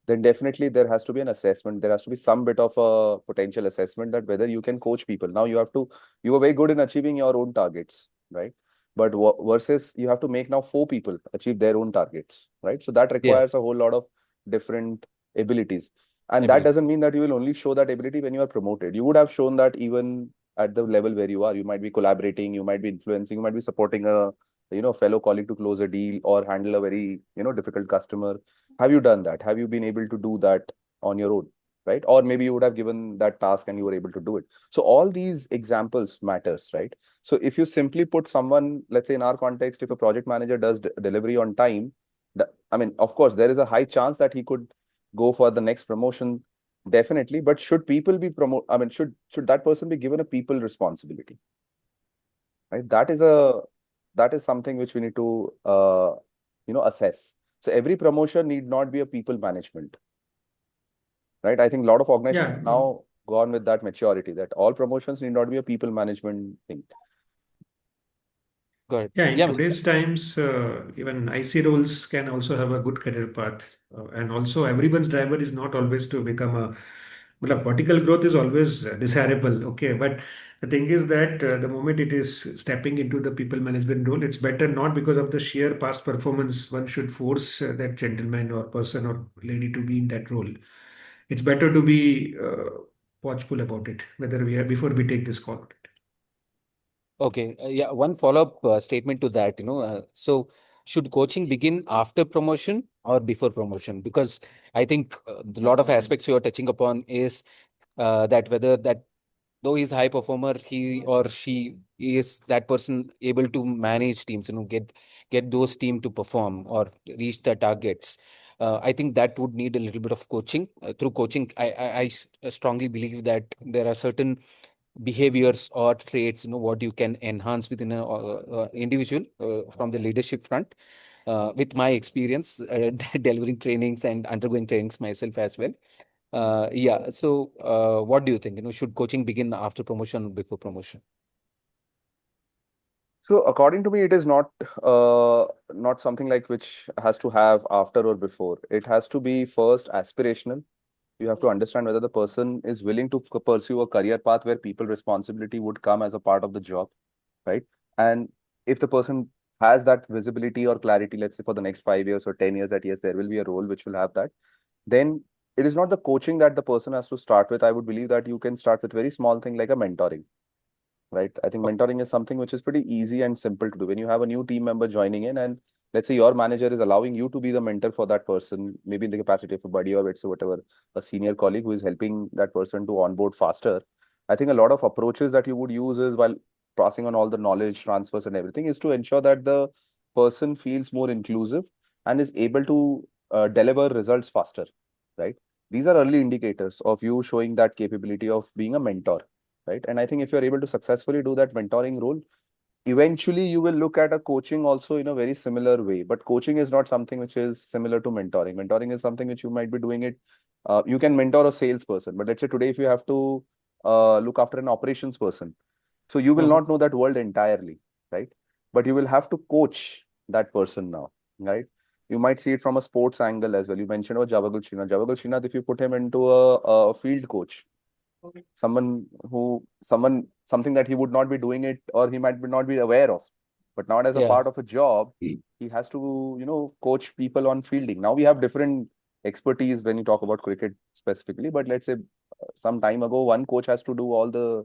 C: then definitely there has to be an assessment. There has to be some bit of a potential assessment that whether you can coach people. Now, you were very good in achieving your own targets, right? But versus you have to make now 4 people achieve their own targets, right? So that
D: Yeah,
C: requires a whole lot of different abilities. And that
D: ability.
C: doesn't mean that you will only show that ability when you are promoted. You would have shown that even at the level where you are. You might be collaborating, you might be influencing, you might be supporting a fellow colleague to close a deal or handle a very difficult customer. Have you done that? Have you been able to do that on your own, right? Or maybe you would have given that task and you were able to do it. So all these examples matters, right? So if you simply put someone, let's say in our context, if a project manager does delivery on time, I mean, of course there is a high chance that he could go for the next promotion, definitely. But should people be promote I mean, should that person be given a people responsibility, right? That is something which we need to assess. So every promotion need not be a people management, right? I think a lot of organizations
B: Yeah,
C: now gone with that maturity that all promotions need not be a people management thing.
D: Got it.
B: yeah. In
D: Yeah,
B: today's times, even IC roles can also have a good career path, and also everyone's driver is not always to become a. Well, vertical growth is always desirable, okay, but the thing is that the moment it is stepping into the people management role, it's better not because of the sheer past performance. One should force that gentleman or person or lady to be in that role. It's better to be watchful about it, whether we are before we take this call.
D: okay. Yeah, one follow-up statement to that, so should coaching begin after promotion or before promotion? Because I think a lot of aspects you are touching upon is that whether that though he's a high performer, he or she is that person able to manage teams, get those team to perform or reach their targets. I think that would need a little bit of coaching. Through coaching, I strongly believe that there are certain behaviors or traits, what you can enhance within an individual from the leadership front. With my experience delivering trainings and undergoing trainings myself as well. Yeah. So, what do you think? Should coaching begin after promotion or before promotion?
C: So according to me, it is not something like which has to have after or before. It has to be first aspirational. You have to understand whether the person is willing to pursue a career path where people responsibility would come as a part of the job, right? And if the person has that visibility or clarity, let's say for the next 5 years or 10 years, that yes, there will be a role which will have that, then it is not the coaching that the person has to start with. I would believe that you can start with very small thing like a mentoring, right? I think
D: Okay.
C: mentoring is something which is pretty easy and simple to do. When you have a new team member joining in, and let's say your manager is allowing you to be the mentor for that person, maybe in the capacity of a buddy or let's say whatever, a senior colleague who is helping that person to onboard faster. I think a lot of approaches that you would use is while passing on all the knowledge transfers and everything is to ensure that the person feels more inclusive and is able to deliver results faster, right? These are early indicators of you showing that capability of being a mentor, right? And I think if you're able to successfully do that mentoring role, eventually you will look at a coaching also in a very similar way. But coaching is not something which is similar to mentoring. Mentoring is something which you might be doing it. You can mentor a salesperson, but let's say today if you have to look after an operations person, so you will
D: Mhm.
C: not know that world entirely, right? But you will have to coach that person now, right? You might see it from a sports angle as well. You mentioned about Javagul Srinath. Javagul Srinath, if you put him into a field coach, something that he would not be doing it, or he might not be aware of, but not as a
D: Yeah.
C: part of a job, he has to, coach people on fielding. Now we have different expertise when you talk about cricket specifically, but let's say some time ago, one coach has to do all the,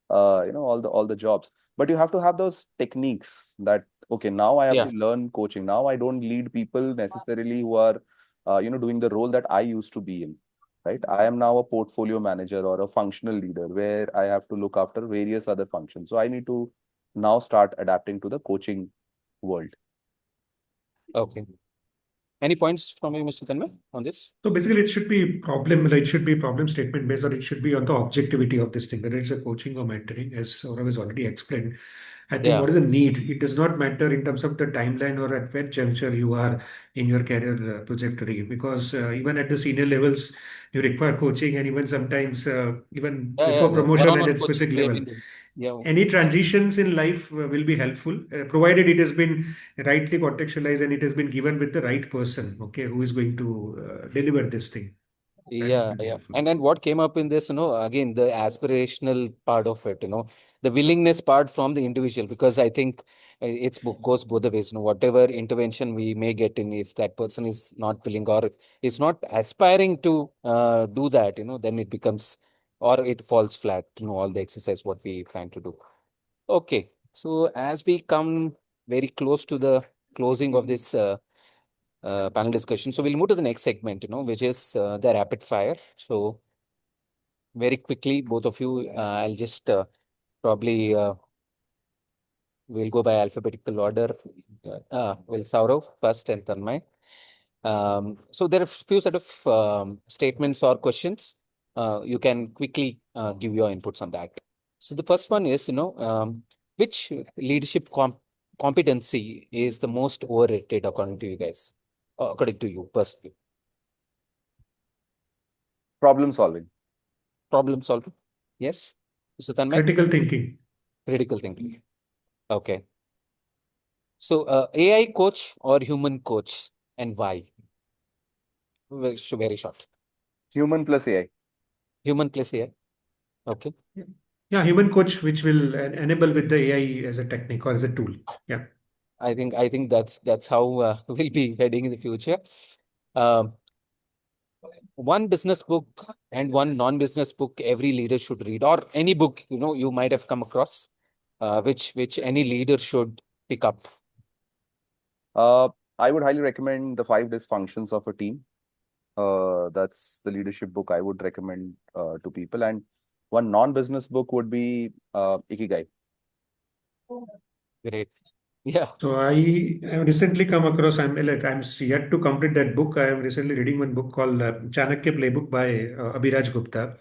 C: all the jobs. But you have to have those techniques that, okay, now I have to
D: Yeah.
C: learn coaching. Now I don't lead people necessarily who are, doing the role that I used to be in, right? I am now a portfolio manager or a functional leader where I have to look after various other functions. So I need to now start adapting to the coaching world.
D: Okay. Any points from you, Mr. Tanmay, on this?
B: So basically, it should be problem statement based, or it should be on the objectivity of this thing, whether it's a coaching or mentoring, as Saurav has already explained. I think
D: Yeah.
B: what is the need? It does not matter in terms of the timeline or at what juncture you are in your career trajectory, because even at the senior levels, you require coaching, and even sometimes, even
D: Yeah,
B: before
D: yeah. The
B: promotion and
D: one-on-one
B: at
D: coaching
B: specific
D: we have
B: level,
D: been doing. Yeah.
B: any transitions in life will be helpful, provided it has been rightly contextualized and it has been given with the right person, okay, who is going to deliver this thing. That it
D: Yeah,
B: will be
D: yeah.
B: helpful.
D: And then what came up in this, again, the aspirational part of it, the willingness part from the individual, because I think goes both the ways, whatever intervention we may get in, if that person is not willing or is not aspiring to do that, then it becomes, or it falls flat, all the exercise what we plan to do. Okay. So as we come very close to the closing of this panel discussion. So we'll move to the next segment, which is the rapid fire. So very quickly, both of you, I'll just probably we'll go by alphabetical order. Well, Saurav first and Tanmay. So there are a few set of statements or questions. You can quickly give your inputs on that. So the first one is, which leadership competency is the most overrated according to you guys, according to you personally?
C: Problem solving.
D: Problem solving. Yes. Mr. Tanmay?
B: Critical thinking.
D: Critical thinking. Okay. So AI coach or human coach, and why? Very short.
C: Human plus AI.
D: Human plus AI. Okay.
B: Yeah, human coach, which will enable with the AI as a technique or as a tool. Yeah.
D: I think that's how we'll be heading in the future. Um, one business book and one non-business book every leader should read, or any book you might have come across, which any leader should pick up.
C: I would highly recommend The Five Dysfunctions of a Team. That's the leadership book I would recommend to people. And one non-business book would be Ikigai.
D: Great. Yeah.
B: So I have recently come across. I'm yet to complete that book. I am recently reading one book called Chanakya Playbook by Abhiraj Gupta.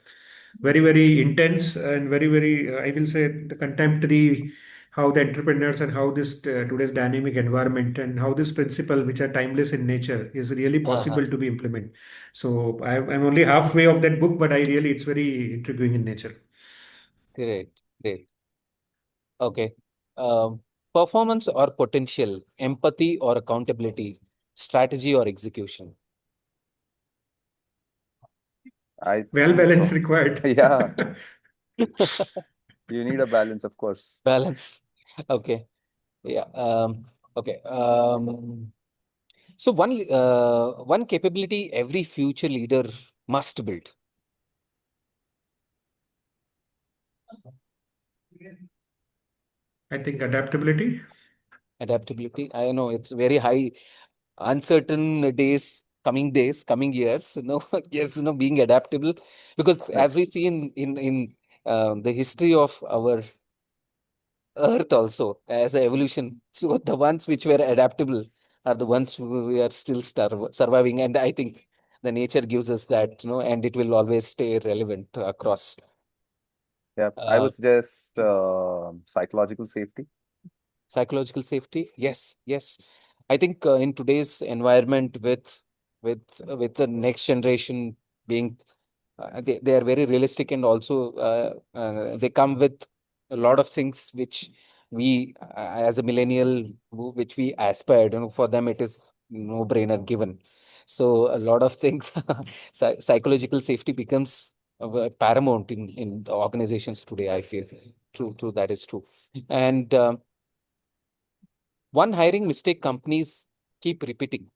B: Very very intense and very I will say the contemporary, how the entrepreneurs and how this today's dynamic environment and how this principle, which are timeless in nature, is really
D: Uh-huh.
B: possible to be implemented. So I'm only halfway of that book, but it's very intriguing in nature.
D: Great. Great. Okay. Um, performance or potential, empathy or accountability, strategy or execution.
C: I
B: Well
C: think
B: balance
C: so.
B: required.
C: Yeah, you need a balance, of course.
D: Balance. Okay. Yeah. Okay. So one capability every future leader must build.
B: I think adaptability.
D: Adaptability. I know it's very high, uncertain days, coming years. Yes, being adaptable, because
C: Right.
D: as we see in the history of our Earth also as a evolution. So the ones which were adaptable are the ones who we are still surviving, and I think the nature gives us that, and it will always stay relevant across.
C: Yeah, I
D: Uh,
C: would suggest psychological safety.
D: Psychological safety, yes, yes. I think in today's environment with the next generation being they are very realistic, and also they come with a lot of things which we as a millennial which we aspired, for them it is no-brainer given. So a lot of things, psychological safety becomes paramount in the organizations today, I feel. True, that is true. And one hiring mistake companies keep repeating.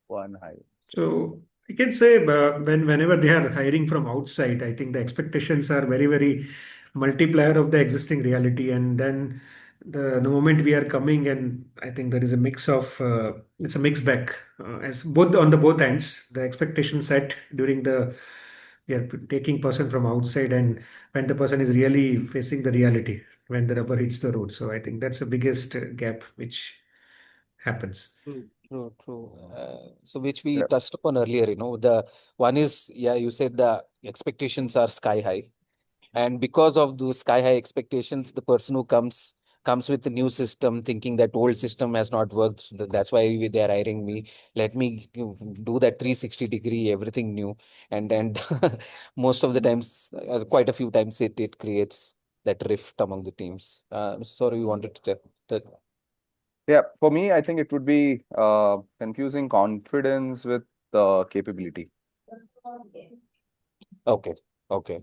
C: One high.
B: So I can say whenever they are hiring from outside, I think the expectations are very, very multiplier of the existing reality. And then the moment we are coming, and I think there is a mix of it's a mixed bag as both on the both ends. The expectation set during the we are taking person from outside, and when the person is really facing the reality, when the rubber hits the road. So I think that's the biggest gap which happens.
D: True. So which we
C: Yeah.
D: touched upon earlier, the one is, yeah, you said the expectations are sky high. And because of those sky high expectations, the person who comes with a new system thinking that old system has not worked. So that's why they are hiring me. Let me do that 360-degree, everything new. And most of the times, quite a few times, it creates that rift among the teams. Sorry, we wanted to tell.
C: Yeah, for me, I think it would be confusing confidence with capability.
D: Okay. Okay.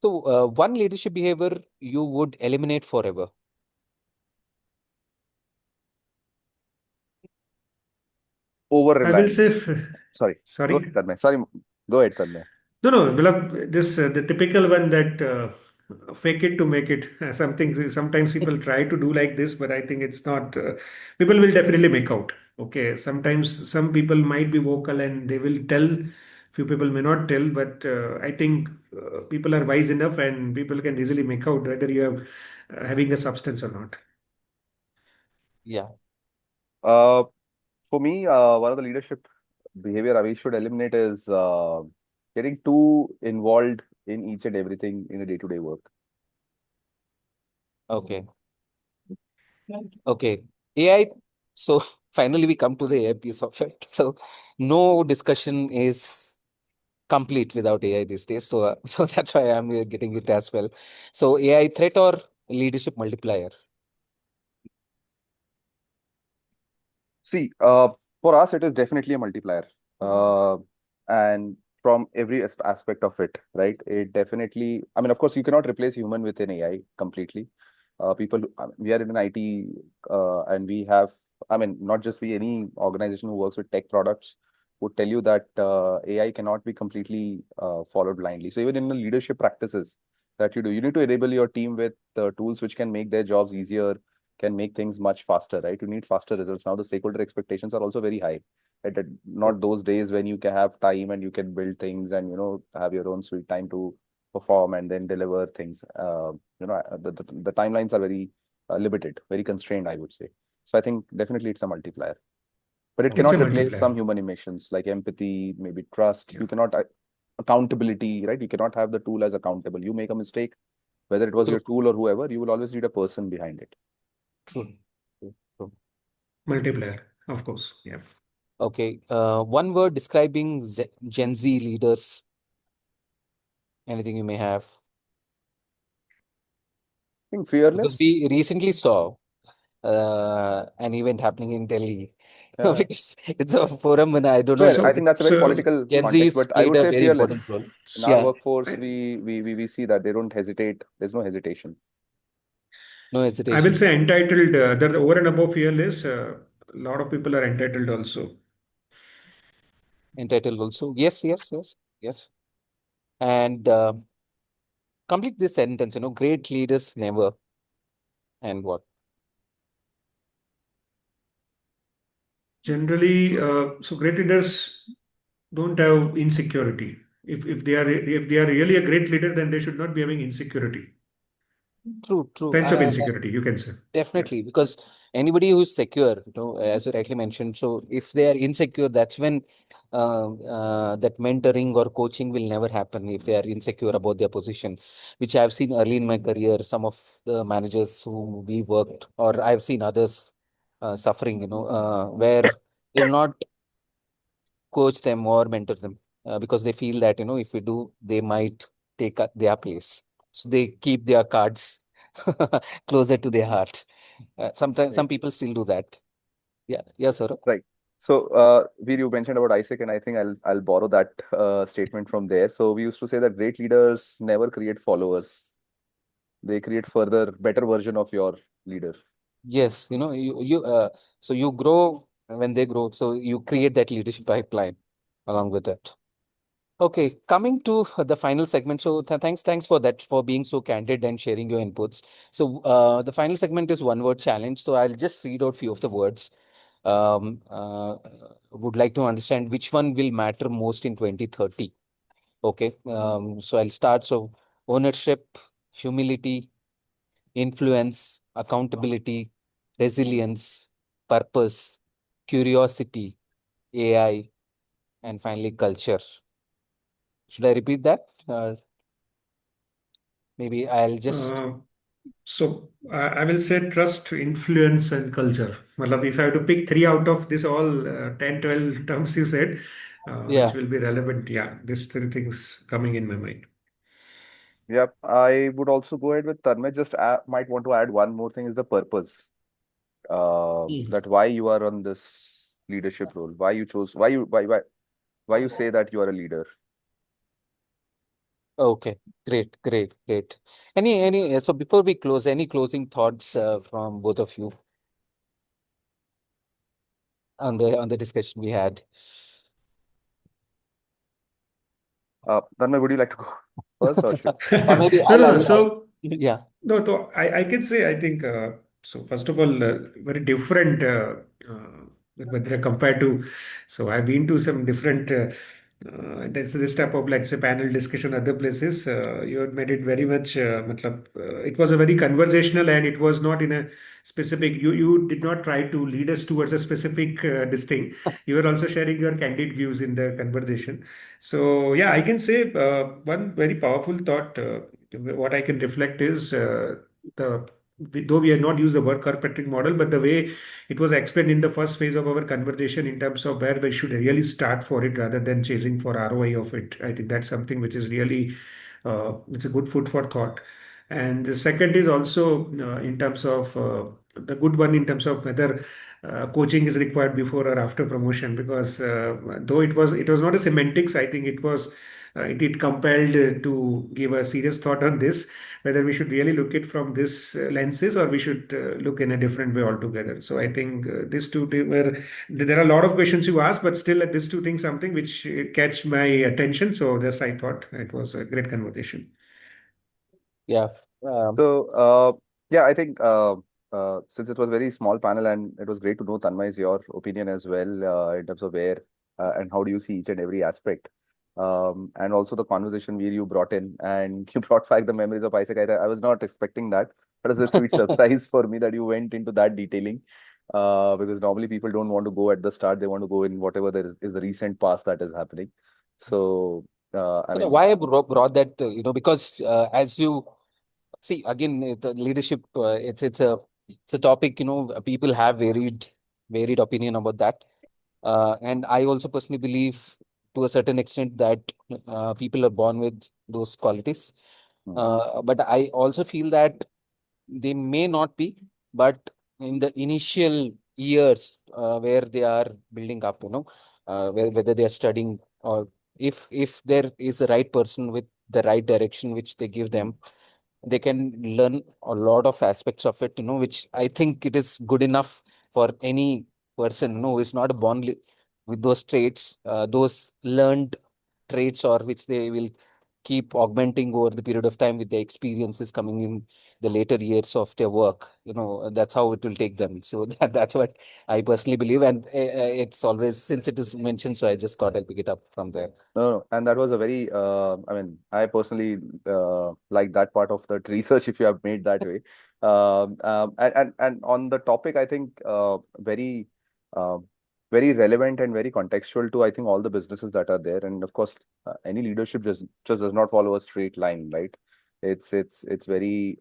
D: So, one leadership behavior you would eliminate forever.
C: Over
B: I will say,
C: reliance. Sorry, go ahead,
B: sorry.
C: Tanmay. Sorry, go ahead, Tanmay.
B: No, no, Bilal, this the typical one that fake it to make it. Something sometimes people try to do like this, but I think it's not. People will definitely make out. Okay, sometimes some people might be vocal and they will tell. Few people may not tell, but I think people are wise enough and people can easily make out whether you are having a substance or not.
D: Yeah.
C: Uh, for me, one of the leadership behavior we should eliminate is getting too involved in each and everything in a day-to-day work.
D: Okay. Okay. AI. So finally, we come to the AI piece of it. So no discussion is complete without AI these days. So so that's why I'm getting it as well. So AI threat or leadership multiplier?
C: See, for us, it is definitely a multiplier. Uh, and from every aspect of it, right? It definitely, I mean, of course, you cannot replace human with an AI completely. We are in an IT, and we have, I mean, not just we, any organization who works with tech products would tell you that AI cannot be completely followed blindly. So even in the leadership practices that you do, you need to enable your team with tools which can make their jobs easier, can make things much faster, right? You need faster results. Now the stakeholder expectations are also very high. Right? Not those days when you can have time and you can build things and have your own sweet time to perform and then deliver things. The timelines are very limited, very constrained, I would say. So I think definitely it's a multiplier, but it
B: It's a
C: cannot replace
B: multiplier.
C: some human emotions like empathy, maybe trust.
B: Yeah.
C: You cannot accountability, right? You cannot have the tool as accountable. You make a mistake, whether it was your
D: True.
C: tool or whoever, you will always need a person behind it.
D: True. True.
B: Multiplier, of course. Yeah.
D: Okay. One word describing Gen Z leaders. Anything you may have?
C: I think
D: Because
C: fearless.
D: we recently saw an event happening in Delhi.
C: Yeah.
D: Because it's a forum, and I don't know.
C: Well, I
B: So,
C: think that's a very
B: so
C: political
D: Gen
C: context,
D: Z's
C: but I
D: played
C: would
D: a
C: say
D: very important
C: fearless.
D: role.
C: In our
D: Yeah,
C: workforce,
B: I,
C: we see that they don't hesitate. There's no hesitation.
D: no
B: I will
D: hesitation.
B: say entitled. The over and above fearless. A lot of people are entitled also.
D: Entitled also. Yes. And complete this sentence, great leaders never. And what?
B: Generally, so great leaders don't have insecurity. If they are really a great leader, then they should not be having insecurity.
D: True.
B: Sense of insecurity, you can say. Yeah.
D: Definitely, because anybody who's secure, as you rightly mentioned, so if they are insecure, that's when that mentoring or coaching will never happen if they are insecure about their position, which I've seen early in my career. Some of the managers who we worked, or I've seen others suffering, where they'll not coach them or mentor them because they feel that, if we do, they might take their place. So they keep their cards closer to their heart. Sometimes some
C: Right.
D: people still do that. Yeah, yeah, sir.
C: Right. So, Veer, you mentioned about Isaac, and I think I'll borrow that statement from there. So we used to say that great leaders never create followers; they create further, better version of your leader.
D: Yes, so you grow when they grow, so you create that leadership pipeline along with that. Okay, coming to the final segment. So thanks for that, for being so candid and sharing your inputs. So the final segment is one word challenge. So I'll just read out few of the words. Um, uh, would like to understand which one will matter most in 2030. Okay, so I'll start. So ownership, humility, influence, accountability, resilience, purpose, curiosity, AI, and finally culture. Should I repeat that? Maybe I'll just,
B: Uh, so I will say trust, influence, and culture. Matlab, if I have to pick three out of this all 10, 12 terms you said, which
D: yeah.
B: will be relevant, yeah, these three things coming in my mind.
C: Yep. I would also go ahead with Tanmay. Just might want to add one more thing is the purpose.
D: Mm.
C: That why you are on this leadership role, why you chose, why you say that you are a leader.
D: Okay, great. So before we close, any closing thoughts from both of you on the discussion we had?
C: Tanmay, would you like to go first or should?
D: Or maybe
B: No, no, no.
D: I'll
B: So
D: yeah,
B: no, so I can say I think so. First of all, very different whether compared to. So I've been to some different. This type of let's say panel discussion other places. You had made it very much. Matlab, it was a very conversational and it was not in a specific. You did not try to lead us towards a specific this thing. You were also sharing your candid views in the conversation. So yeah, I can say one very powerful thought. What I can reflect is the though we have not used the word Kirkpatrick model, but the way it was explained in the first phase of our conversation in terms of where we should really start for it rather than chasing for ROI of it. I think that's something which is really it's a good food for thought. And the second is also in terms of the good one in terms of whether coaching is required before or after promotion because though it was not a semantics, I think it was it compelled to give a serious thought on this whether we should really look it from this lenses or we should look in a different way altogether. So I think these two were there are a lot of questions you asked, but still these two things something which catch my attention. So this I thought it was a great conversation.
D: yeah. Um,
C: So, yeah, I think since it was a very small panel and it was great to know Tanmay your opinion as well in terms of where and how do you see each and every aspect. And also the conversation where you brought in and you brought back the memories of Isaac. I was not expecting that. It was a sweet surprise for me that you went into that detailing because normally people don't want to go at the start. They want to go in whatever there is the recent past that is happening. So, I mean,
D: why I brought that, because as you see, again, the leadership, it's a topic, people have varied opinion about that. And I also personally believe to a certain extent that people are born with those qualities.
C: hmm,
D: But I also feel that they may not be, but in the initial years where they are building up, whether they are studying or if there is the right person with the right direction which they give them, they can learn a lot of aspects of it, which I think it is good enough for any person, who is not born with those traits, those learned traits, or which they will keep augmenting over the period of time with the experiences coming in the later years of their work. That's how it will take them. So that's what I personally believe, and it's always, since it is mentioned, so I just thought I'll pick it up from there.
C: no, and that was a very, I mean, I personally like that part of that research if you have made that way. And on the topic, I think uh, very relevant and very contextual to I think all the businesses that are there. And of course, any leadership just does not follow a straight line, right? It's very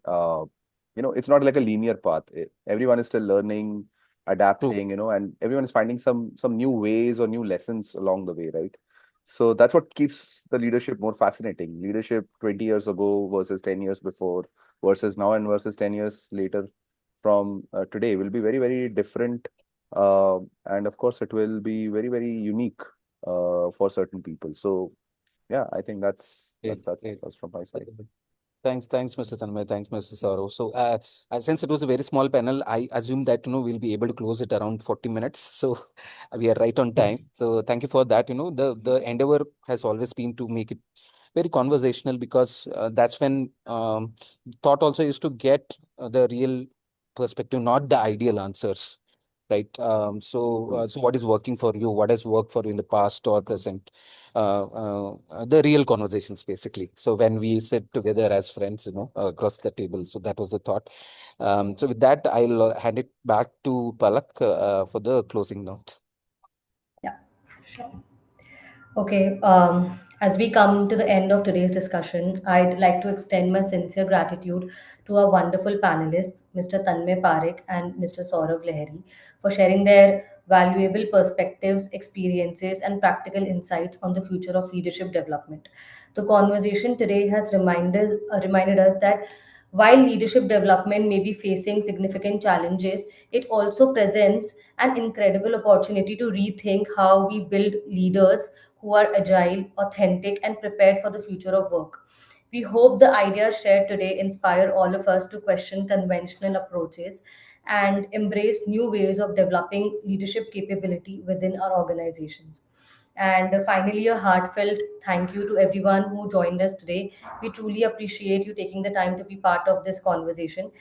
C: it's not like a linear path. Everyone is still learning,
D: True.
C: adapting, and everyone is finding some new ways or new lessons along the way, right? So that's what keeps the leadership more fascinating. Leadership 20 years ago versus 10 years before versus now and versus 10 years later. from today will be very, very different. And of course, it will be very, very unique for certain people. So yeah, I think that's
D: Great, great.
C: that's from my side.
D: Thanks, Mr. Tanmay. Thanks, Mr. Saurav. So, since it was a very small panel, I assume that we'll be able to close it around 40 minutes. So, we are right on time. So, thank you for that. The endeavor has always been to make it very conversational, because that's when thought also is to get the real perspective, not the ideal answers, right? So what is working for you? What has worked for you in the past or present? The real conversations, basically. So when we sit together as friends, across the table. So that was the thought. So with that, I'll hand it back to Palak for the closing note.
A: Yeah, sure. Okay, as we come to the end of today's discussion, I'd like to extend my sincere gratitude to our wonderful panelists, Mr. Tanmay Parekh and Mr. Saurav Lahiri, for sharing their valuable perspectives, experiences, and practical insights on the future of leadership development. The conversation today has reminded us that while leadership development may be facing significant challenges, it also presents an incredible opportunity to rethink how we build leaders who are agile, authentic, and prepared for the future of work. We hope the ideas shared today inspire all of us to question conventional approaches and embrace new ways of developing leadership capability within our organizations. And finally, a heartfelt thank you to everyone who joined us today. We truly appreciate you taking the time to be part of this conversation.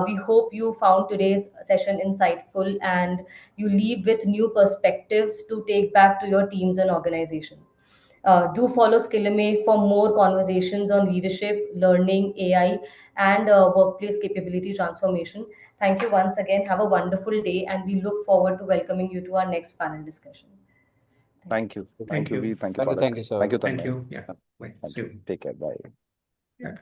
A: We hope you found today's session insightful and you leave with new perspectives to take back to your teams and organizations. Do follow Skillemme for more conversations on leadership, learning, AI, and workplace capability transformation. Thank you once again. Have a wonderful day, and we look forward to welcoming you to our next panel discussion. Thank you.
C: Thank you.
B: Thank
C: Thank you,
B: you.
C: V. Thank you,
D: Thank you,
C: Palak.
D: sir.
C: Thank you,
B: Thank
C: Tanmay.
B: you. Yeah. Bye.
C: Thank
B: See
C: you.
B: you.
C: Take care. Bye.
B: Yeah.